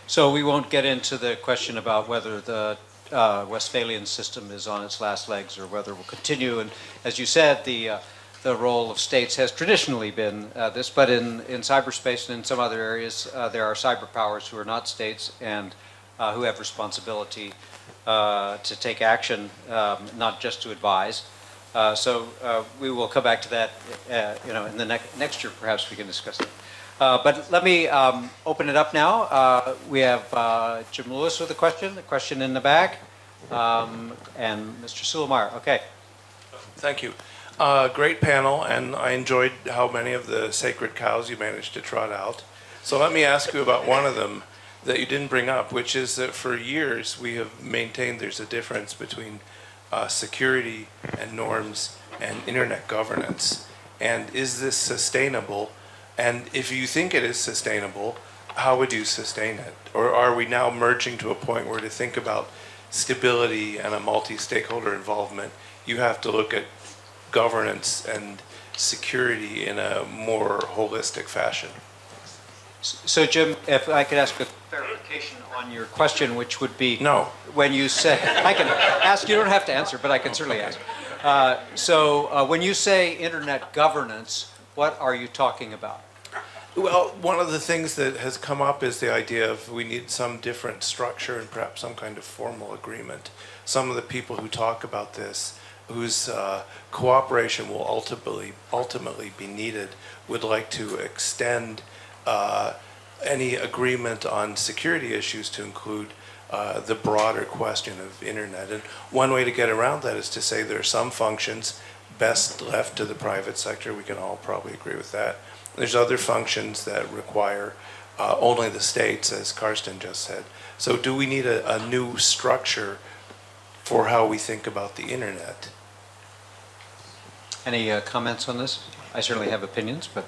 So we won't get into the question about whether the Westphalian system is on its last legs or whether it will continue. And as you said, the role of states has traditionally been this, but in cyberspace and in some other areas, there are cyber powers who are not states and who have responsibility to take action, not just to advise. So we will come back to that, in the next year. Perhaps we can discuss it. But let me open it up now. We have Jim Lewis with a question in the back, and Mr. Sulemeyer. Okay. Thank you. Great panel, and I enjoyed how many of the sacred cows you managed to trot out. So let me ask you about one of them that you didn't bring up, which is that for years we have maintained there's a difference between security and norms and internet governance. And is this sustainable? And if you think it is sustainable, how would you sustain it? Or are we now merging to a point where to think about stability and a multi-stakeholder involvement, you have to look at governance and security in a more holistic fashion? So Jim, if I could ask a clarification on your question, which would be... No. When you say... I can ask, you don't have to answer, but I can certainly ask. So when you say internet governance, what are you talking about? Well, one of the things that has come up is the idea of we need some different structure and perhaps some kind of formal agreement. Some of the people who talk about this, whose cooperation will ultimately be needed, would like to extend any agreement on security issues to include the broader question of internet. And one way to get around that is to say there are some functions best left to the private sector. We can all probably agree with that. There's other functions that require only the states, as Karsten just said. So do we need a new structure for how we think about the internet? Any comments on this? I certainly have opinions, but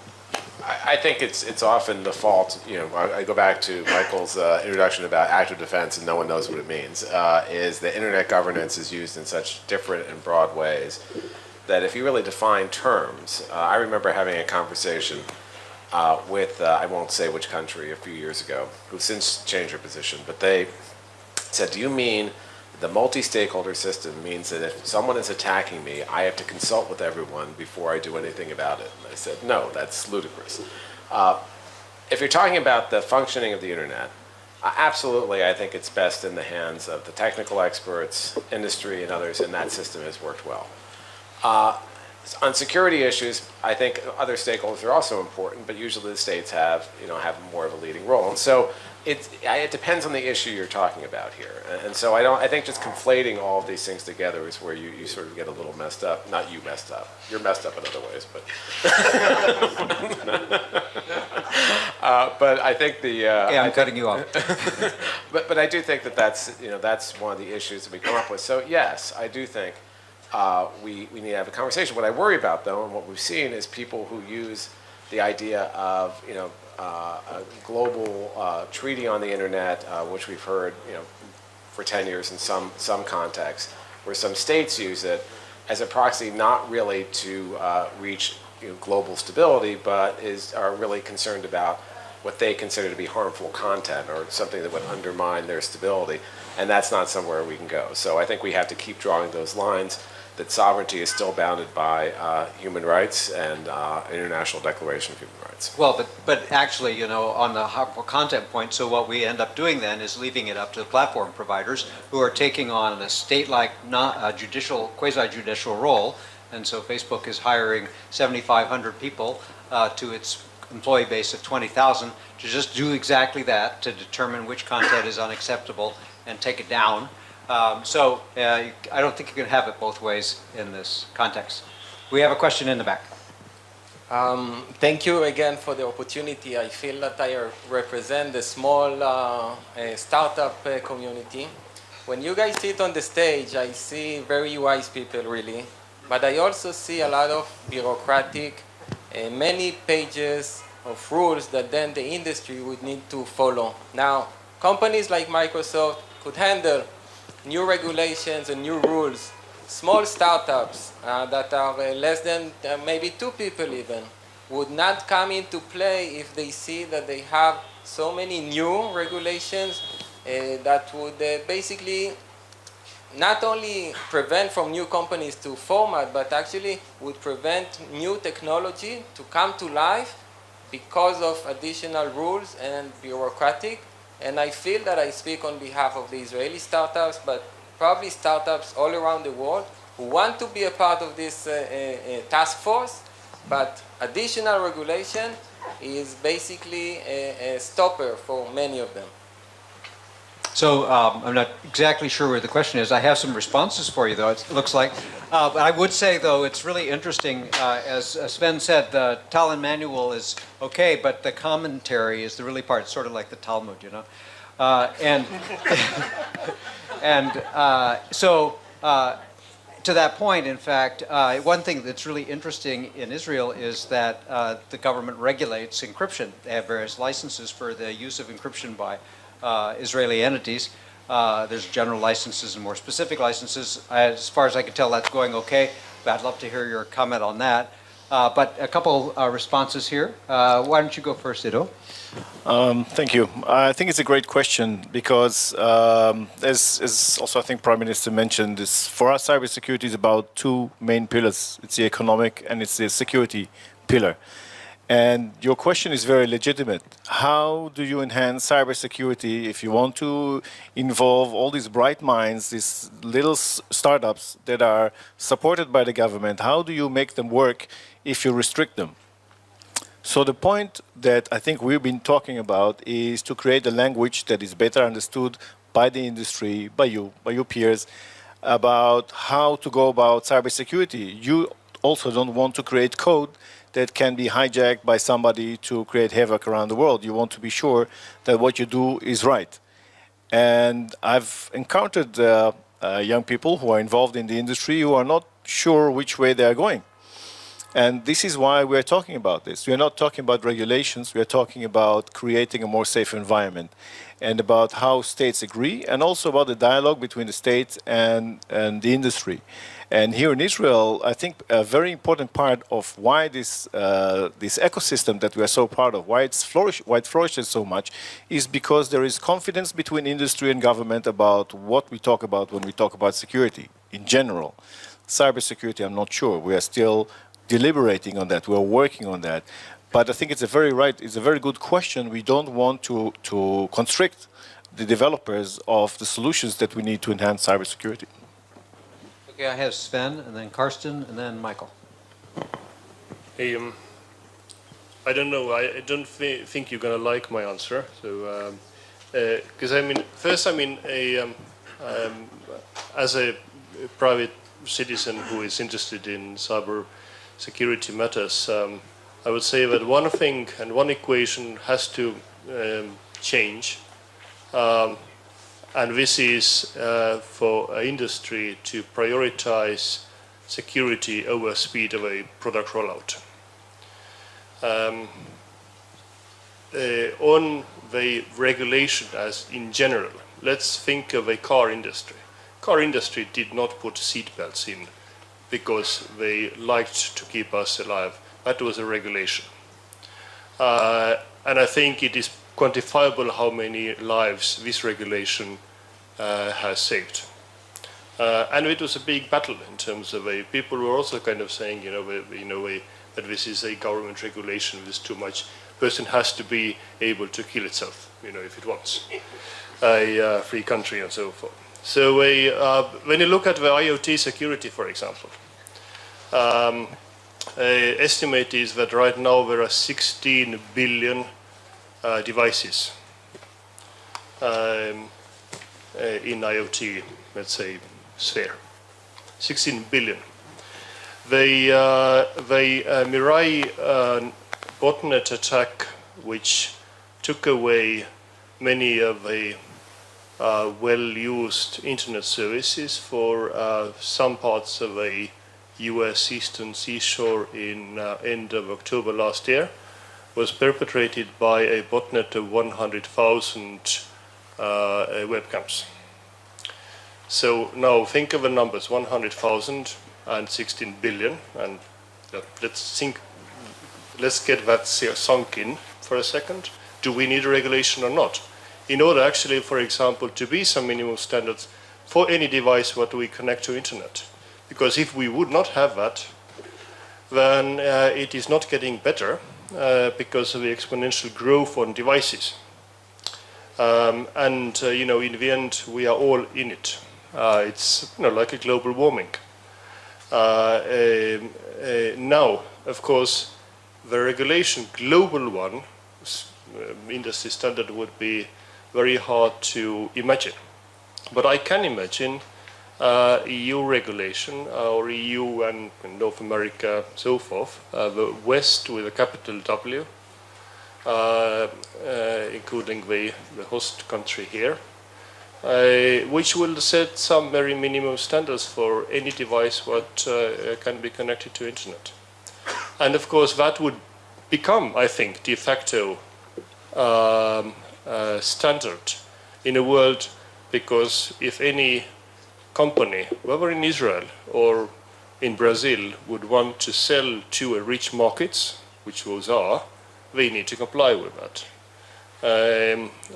I think it's often the fault, I go back to Michael's introduction about active defense and no one knows what it means, is that internet governance is used in such different and broad ways that if you really define terms, I remember having a conversation with, I won't say which country, a few years ago, who've since changed their position, but they said, do you mean the multi-stakeholder system means that if someone is attacking me, I have to consult with everyone before I do anything about it? And I said, no, that's ludicrous. If you're talking about the functioning of the internet, absolutely, I think it's best in the hands of the technical experts, industry, and others, and that system has worked well. On security issues, I think other stakeholders are also important, but usually the states have more of a leading role. And so it depends on the issue you're talking about here. And so I think just conflating all of these things together is where you sort of get a little messed up. Not you messed up. You're messed up in other ways, but but I think I'm cutting you off. but I do think that's one of the issues that we come up with. So yes, I do think we need to have a conversation. What I worry about, though, and what we've seen is people who use the idea of a global treaty on the internet, which we've heard for 10 years in some contexts, where some states use it as a proxy, not really to reach global stability, but are really concerned about what they consider to be harmful content or something that would undermine their stability, and that's not somewhere we can go. So I think we have to keep drawing those lines, that sovereignty is still bounded by human rights and International Declaration of Human Rights. Well, but actually, on the harmful content point, so what we end up doing then is leaving it up to the platform providers who are taking on a state-like quasi-judicial role. And so Facebook is hiring 7,500 people to its employee base of 20,000 to just do exactly that, to determine which content is unacceptable and take it down. So I don't think you can have it both ways in this context. We have a question in the back. Thank you again for the opportunity. I feel that I represent the small startup community. When you guys sit on the stage, I see very wise people, really. But I also see a lot of bureaucratic, many pages of rules that then the industry would need to follow. Now, companies like Microsoft could handle new regulations and new rules. Small startups that are less than maybe 2 people even would not come into play if they see that they have so many new regulations that would basically not only prevent from new companies to format, but actually would prevent new technology to come to life because of additional rules and bureaucratic. And I feel that I speak on behalf of the Israeli startups, but probably startups all around the world who want to be a part of this task force, but additional regulation is basically a stopper for many of them. So I'm not exactly sure where the question is. I have some responses for you, though, it looks like. But I would say, though, it's really interesting. As Sven said, the Talmud manual is okay, but the commentary is the really part. It's sort of like the Talmud, So to that point, in fact, one thing that's really interesting in Israel is that the government regulates encryption. They have various licenses for the use of encryption by Israeli entities. There's general licenses and more specific licenses. As far as I can tell, that's going okay. But I'd love to hear your comment on that. But a couple responses here. Why don't you go first, Ido? Thank you. I think it's a great question because, as also I think Prime Minister mentioned, for us cybersecurity is about 2 main pillars. It's the economic and it's the security pillar. And your question is very legitimate. How do you enhance cybersecurity if you want to involve all these bright minds, these little startups that are supported by the government? How do you make them work if you restrict them? So the point that I think we've been talking about is to create a language that is better understood by the industry, by your peers, about how to go about cybersecurity. You also don't want to create code that can be hijacked by somebody to create havoc around the world. You want to be sure that what you do is right. And I've encountered young people who are involved in the industry who are not sure which way they are going. And this is why we're talking about this. We're not talking about regulations, we're talking about creating a more safe environment and about how states agree, and also about the dialogue between the states and the industry. And here in Israel, I think a very important part of why this ecosystem that we are so proud of, why it flourishes so much, is because there is confidence between industry and government about what we talk about when we talk about security in general. Cybersecurity, I'm not sure. We are still deliberating on that. We are working on that. But I think it's a very good question. We don't want to constrict the developers of the solutions that we need to enhance cybersecurity. Okay, I have Sven, and then Karsten, and then Michael. Hey, I don't know. I don't think you're going to like my answer. So, because first, as a private citizen who is interested in cyber security matters, I would say that one thing and one equation has to change, and this is for industry to prioritize security over speed of a product rollout. On the regulation as in general, let's think of a car industry. Car industry did not put seatbelts in because they liked to keep us alive. That was a regulation. And I think it is quantifiable how many lives this regulation has saved. And it was a big battle in terms of people were also kind of saying, that this is a government regulation, there's too much. Person has to be able to kill itself, if it wants. A free country and so forth. So when you look at the IoT security, for example, estimate is that right now there are 16 billion devices in IoT, let's say, sphere. 16 billion. The Mirai botnet attack, which took away many of the well-used internet services for some parts of a US eastern seashore in end of October last year, was perpetrated by a botnet of 100,000 webcams. So now think of the numbers, 100,000 and 16 billion, and let's get that sunk in for a second. Do we need a regulation or not? In order actually, for example, to be some minimum standards for any device what we connect to internet. Because if we would not have that, then it is not getting better because of the exponential growth on devices. In the end, we are all in it. It's like a global warming. Now, of course, the regulation, global one, industry standard would be very hard to imagine. But I can imagine EU regulation, or EU and North America, so forth, the West with a capital W, including the host country here, which will set some very minimum standards for any device what can be connected to internet. And of course that would become, I think, de facto standard in a world, because if any company, whether in Israel or in Brazil, would want to sell to a rich markets, which those are, they need to comply with that.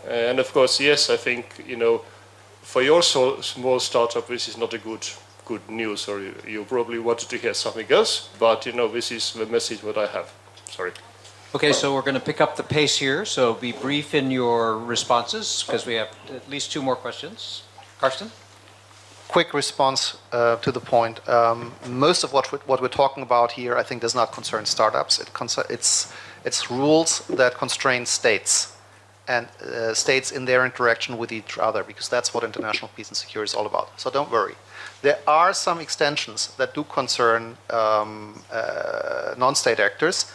And of course, yes, I think, for your small startup, this is not a good news, or you probably wanted to hear something else, but this is the message that I have. Sorry. Okay, so we're going to pick up the pace here, so be brief in your responses, because we have at least two more questions. Karsten? Quick response to the point. Most of what we're talking about here, I think, does not concern startups. It's rules that constrain states. and states in their interaction with each other, because that's what international peace and security is all about. So don't worry. There are some extensions that do concern non-state actors,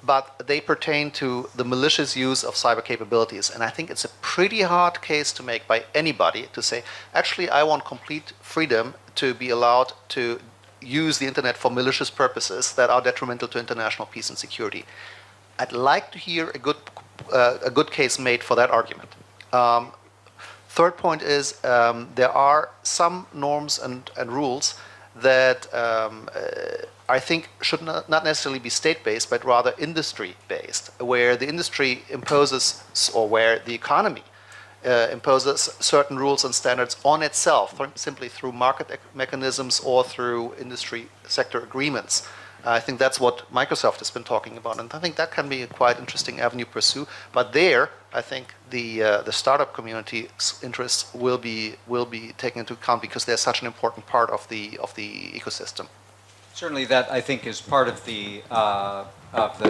but they pertain to the malicious use of cyber capabilities. And I think it's a pretty hard case to make by anybody to say, actually, I want complete freedom to be allowed to use the internet for malicious purposes that are detrimental to international peace and security. I'd like to hear a good case made for that argument. Third point is there are some norms and rules that I think should not necessarily be state-based, but rather industry-based, where the industry imposes, or where the economy imposes certain rules and standards on itself, simply through market mechanisms or through industry sector agreements. I think that's what Microsoft has been talking about, and I think that can be a quite interesting avenue to pursue. But there, I think the startup community's interests will be taken into account, because they're such an important part of the ecosystem. Certainly, that I think is part of the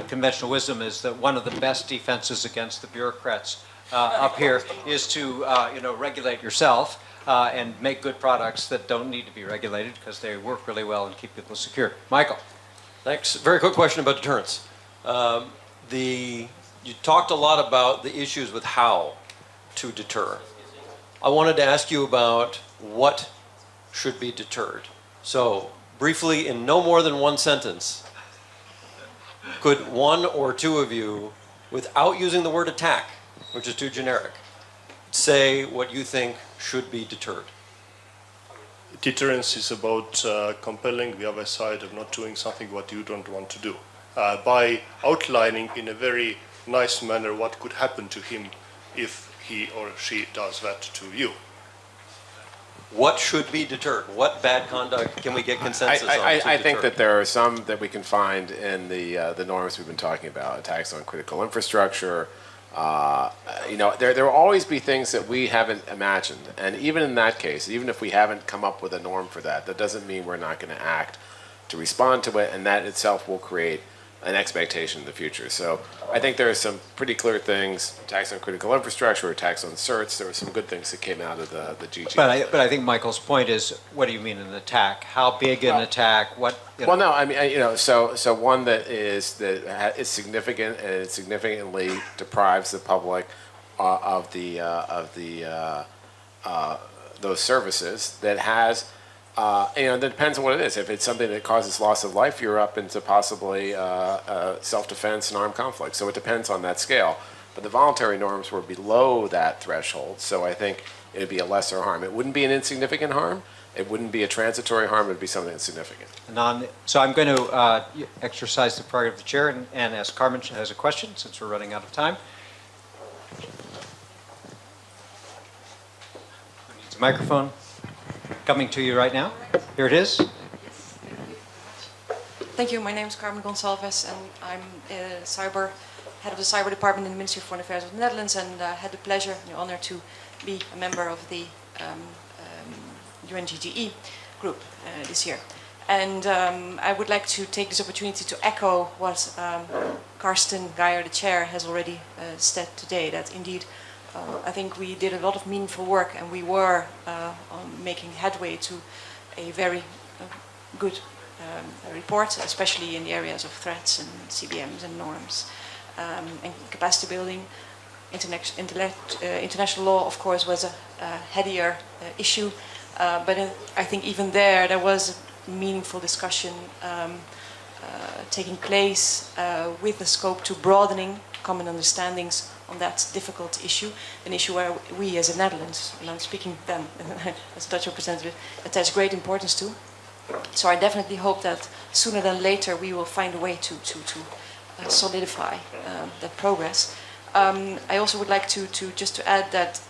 conventional wisdom, is that one of the best defenses against the bureaucrats up here is to regulate yourself and make good products that don't need to be regulated, because they work really well and keep people secure. Michael. Thanks. Very quick question about deterrence. You talked a lot about the issues with how to deter. I wanted to ask you about what should be deterred. So, briefly, in no more than one sentence, could one or two of you, without using the word attack, which is too generic, say what you think should be deterred? Deterrence is about compelling the other side of not doing something what you don't want to do, by outlining in a very nice manner what could happen to him if he or she does that to you. What should be deterred? What bad conduct can we get consensus on? I think that there are some that we can find in the norms we've been talking about, attacks on critical infrastructure. There will always be things that we haven't imagined, and even in that case, even if we haven't come up with a norm for that, that doesn't mean we're not going to act to respond to it, and that itself will create an expectation in the future. So I think there are some pretty clear things, attacks on critical infrastructure, attacks on certs. There were some good things that came out of the GG. But I think Michael's point is, what do you mean an attack? How big an attack? What? Well, no, I mean, so one that is significant, and it significantly deprives the public of those services, that has. That depends on what it is. If it's something that causes loss of life, you're up into possibly self-defense and armed conflict. So it depends on that scale. But the voluntary norms were below that threshold, so I think it would be a lesser harm. It wouldn't be an insignificant harm. It wouldn't be a transitory harm. It would be something that's significant. So I'm going to exercise the prerogative of the chair and ask Carmen has a question, since we're running out of time. Who needs a microphone? Coming to you right now. Here it is. Thank you. My name is Carmen Gonsalves, and I'm head of the cyber department in the Ministry of Foreign Affairs of the Netherlands, and had the pleasure and the honor to be a member of the UNGGE group this year. And I would like to take this opportunity to echo what Karsten Geyer, the chair, has already said today, that indeed I think we did a lot of meaningful work, and we were making headway to a very good report, especially in the areas of threats and CBMs and norms and capacity building. International law, of course, was a headier issue, but I think even there was a meaningful discussion taking place with the scope to broadening common understandings on that difficult issue, an issue where we as the Netherlands, and I'm speaking then as a Dutch representative, attach great importance to. So I definitely hope that sooner than later we will find a way to solidify that progress. I also would like to add that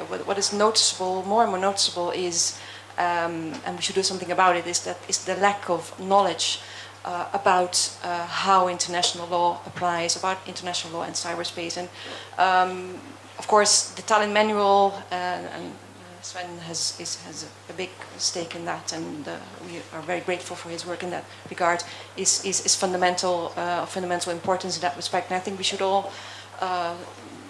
what is noticeable, more and more noticeable, is, and we should do something about it, is the lack of knowledge about how international law applies, about international law and cyberspace. And of course, the Tallinn Manual, and Sven has a big stake in that, and we are very grateful for his work in that regard, is fundamental importance in that respect. And I think we should all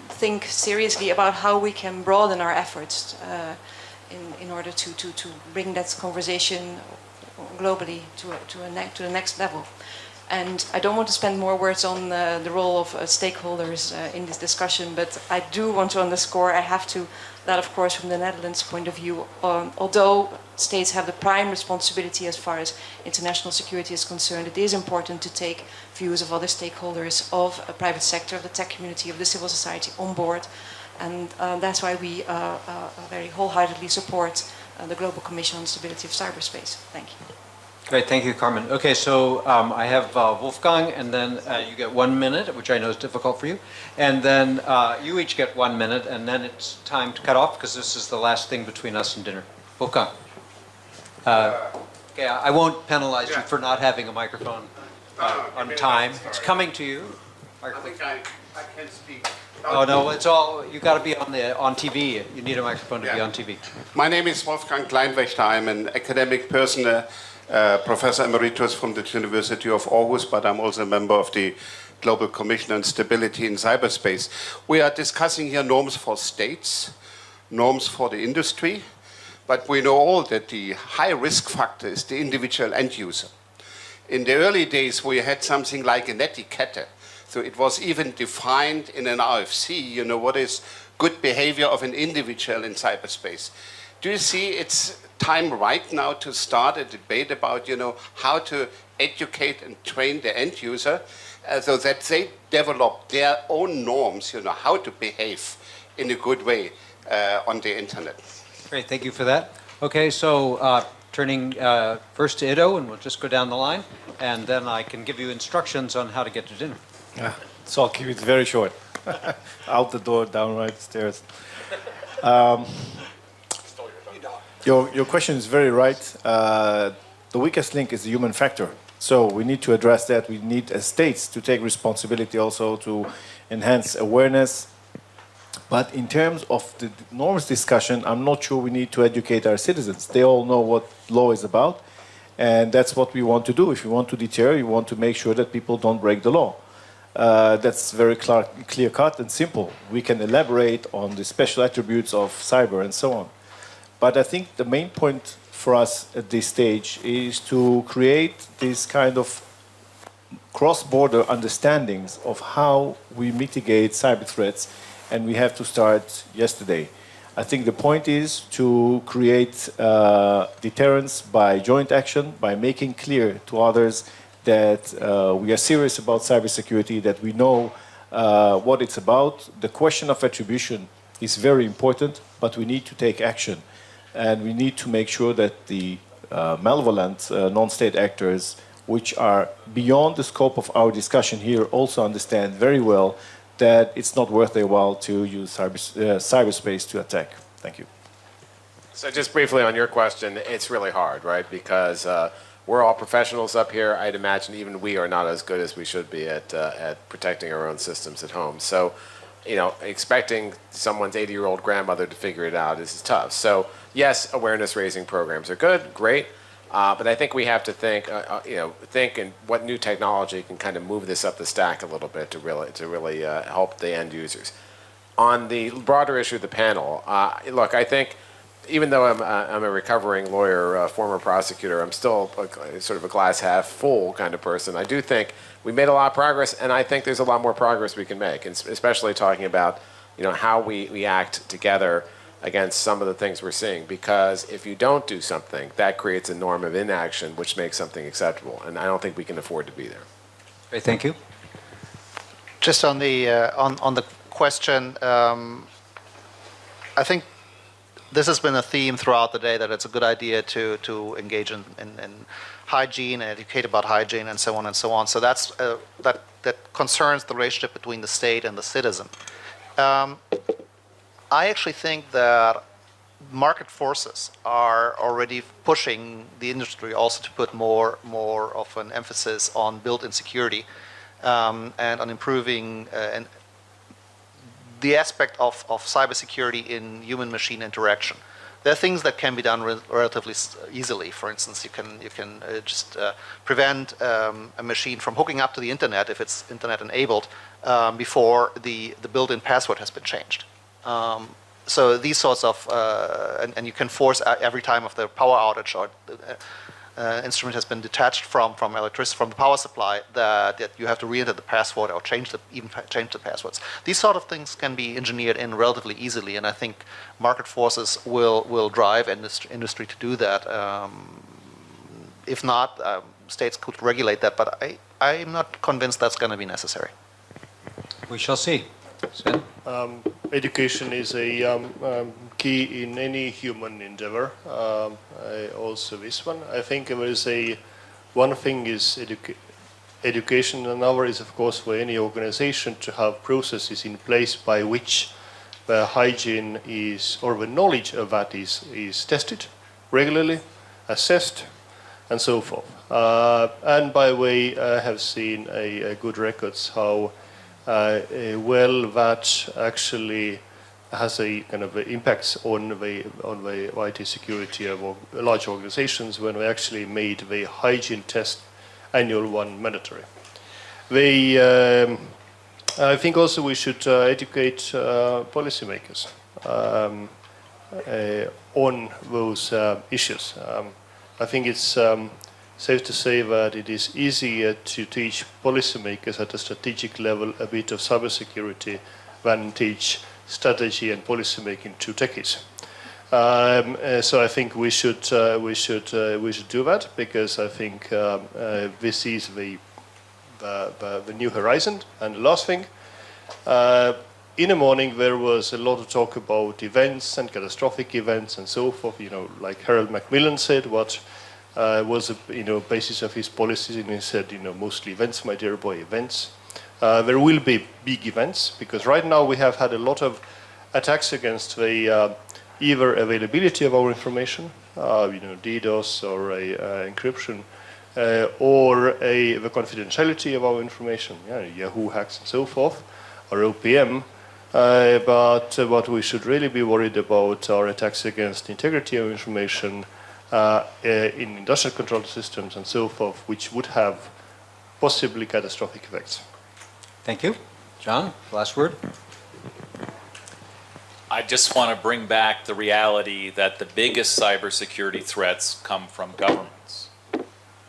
think seriously about how we can broaden our efforts in order to bring that conversation globally to the next level. And I don't want to spend more words on the role of stakeholders in this discussion, but I do want to underscore, I have to, that of course from the Netherlands point of view, although states have the prime responsibility as far as international security is concerned, it is important to take views of other stakeholders, of a private sector, of the tech community, of the civil society on board. And that's why we very wholeheartedly support the Global Commission on the Stability of Cyberspace. Thank you. Great, thank you, Carmen. Okay, so I have Wolfgang, and then you get 1 minute, which I know is difficult for you. And then you each get 1 minute, and then it's time to cut off, because this is the last thing between us and dinner. Wolfgang. Okay, I won't penalize you for not having a microphone on time. It's coming to you. I think I can speak. Oh no, it's all, you got to be on TV. You need a microphone to be on TV. My name is Wolfgang Kleinwächter. I'm an academic person, Professor Emeritus from the University of Aarhus, but I'm also a member of the Global Commission on Stability in Cyberspace. We are discussing here norms for states, norms for the industry, but we know all that the high risk factor is the individual end user. In the early days, we had something like a netiquette. So it was even defined in an RFC, what is good behavior of an individual in cyberspace. Do you see it's time right now to start a debate about, how to educate and train the end user so that they develop their own norms, how to behave in a good way on the internet? Great, thank you for that. Okay, so turning first to Ido, and we'll just go down the line, and then I can give you instructions on how to get to dinner. So I'll keep it very short. Out the door, down right stairs. Your question is very right. The weakest link is the human factor. So we need to address that. We need as states to take responsibility also to enhance awareness. But in terms of the norms discussion, I'm not sure we need to educate our citizens. They all know what law is about. And that's what we want to do. If you want to deter, you want to make sure that people don't break the law. That's very clear-cut and simple. We can elaborate on the special attributes of cyber and so on. But I think the main point for us at this stage is to create this kind of cross-border understandings of how we mitigate cyber threats, and we have to start yesterday. I think the point is to create deterrence by joint action, by making clear to others that we are serious about cybersecurity, that we know what it's about. The question of attribution is very important, but we need to take action. And we need to make sure that the malevolent non-state actors, which are beyond the scope of our discussion here, also understand very well that it's not worth their while to use cyberspace to attack. Thank you. So just briefly on your question, it's really hard, right? Because we're all professionals up here. I'd imagine even we are not as good as we should be at protecting our own systems at home. So, expecting someone's 80-year-old grandmother to figure it out is tough. So, yes, awareness-raising programs are good, great. But I think we have to think in what new technology can kind of move this up the stack a little bit to really help the end users. On the broader issue of the panel, look, I think even though I'm a recovering lawyer, former prosecutor, I'm still sort of a glass half full kind of person. I do think we made a lot of progress, and I think there's a lot more progress we can make, and especially talking about how we act together against some of the things we're seeing. Because if you don't do something, that creates a norm of inaction, which makes something acceptable, and I don't think we can afford to be there. Great, thank you. Just on the question, I think this has been a theme throughout the day, that it's a good idea to engage in hygiene and educate about hygiene and so on and so on. So that's that concerns the relationship between the state and the citizen. I actually think that market forces are already pushing the industry also to put more of an emphasis on built-in security and on improving the aspect of cybersecurity in human-machine interaction. there are things that can be done relatively easily. For instance, you can just prevent a machine from hooking up to the internet if it's internet enabled before the built-in password has been changed. So these sorts of, and you can force every time of the power outage or instrument has been detached from electricity, from the power supply, that you have to re-enter the password or even change the passwords. These sort of things can be engineered in relatively easily, and I think market forces will drive industry to do that. If not, states could regulate that, but I'm not convinced that's going to be necessary. We shall see. Sven? Education is a key in any human endeavor, also this one. I think there is one thing is education, another is of course for any organization to have processes in place by which the hygiene is, or the knowledge of that is tested regularly, assessed, and so forth. And by the way, I have seen a good records how well that actually has a kind of impacts on the IT security of large organizations when we actually made the hygiene test annual one mandatory. I think also we should educate policymakers on those issues. I think it's safe to say that it is easier to teach policymakers at a strategic level a bit of cybersecurity than teach strategy and policymaking to techies. So I think we should do that, because I think this is the new horizon. And the last thing, in the morning there was a lot of talk about events and catastrophic events and so forth. You know, like Harold Macmillan said, what was the basis of his policies, and he said, mostly events, my dear boy, events. There will be big events, because right now we have had a lot of attacks against the either availability of our information, DDoS or encryption, or the confidentiality of our information, Yahoo hacks and so forth, or OPM. But what we should really be worried about are attacks against integrity of information in industrial control systems and so forth, which would have possibly catastrophic effects. Thank you. John, last word. I just want to bring back the reality that the biggest cybersecurity threats come from governments.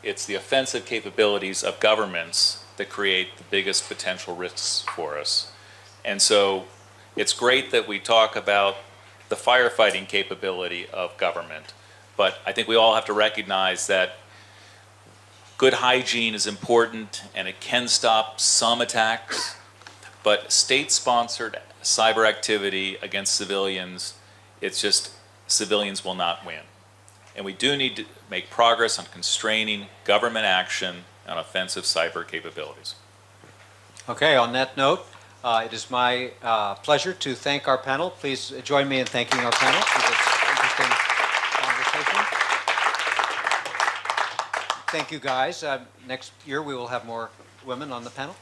It's the offensive capabilities of governments that create the biggest potential risks for us. And so it's great that we talk about the firefighting capability of government, but I think we all have to recognize that good hygiene is important and it can stop some attacks, but state-sponsored cyber activity against civilians, it's just civilians will not win. And we do need to make progress on constraining government action on offensive cyber capabilities. Okay, on that note, it is my pleasure to thank our panel. Please join me in thanking our panel for this interesting conversation. Thank you, guys. Next year we will have more women on the panel.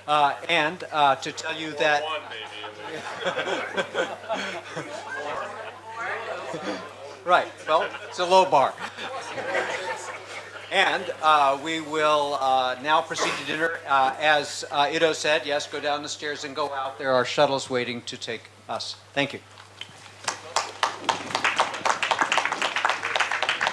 And to tell you that... Right, well, it's a low bar. And we will now proceed to dinner. As Ido said, yes, go down the stairs and go out. There are shuttles waiting to take us. Thank you.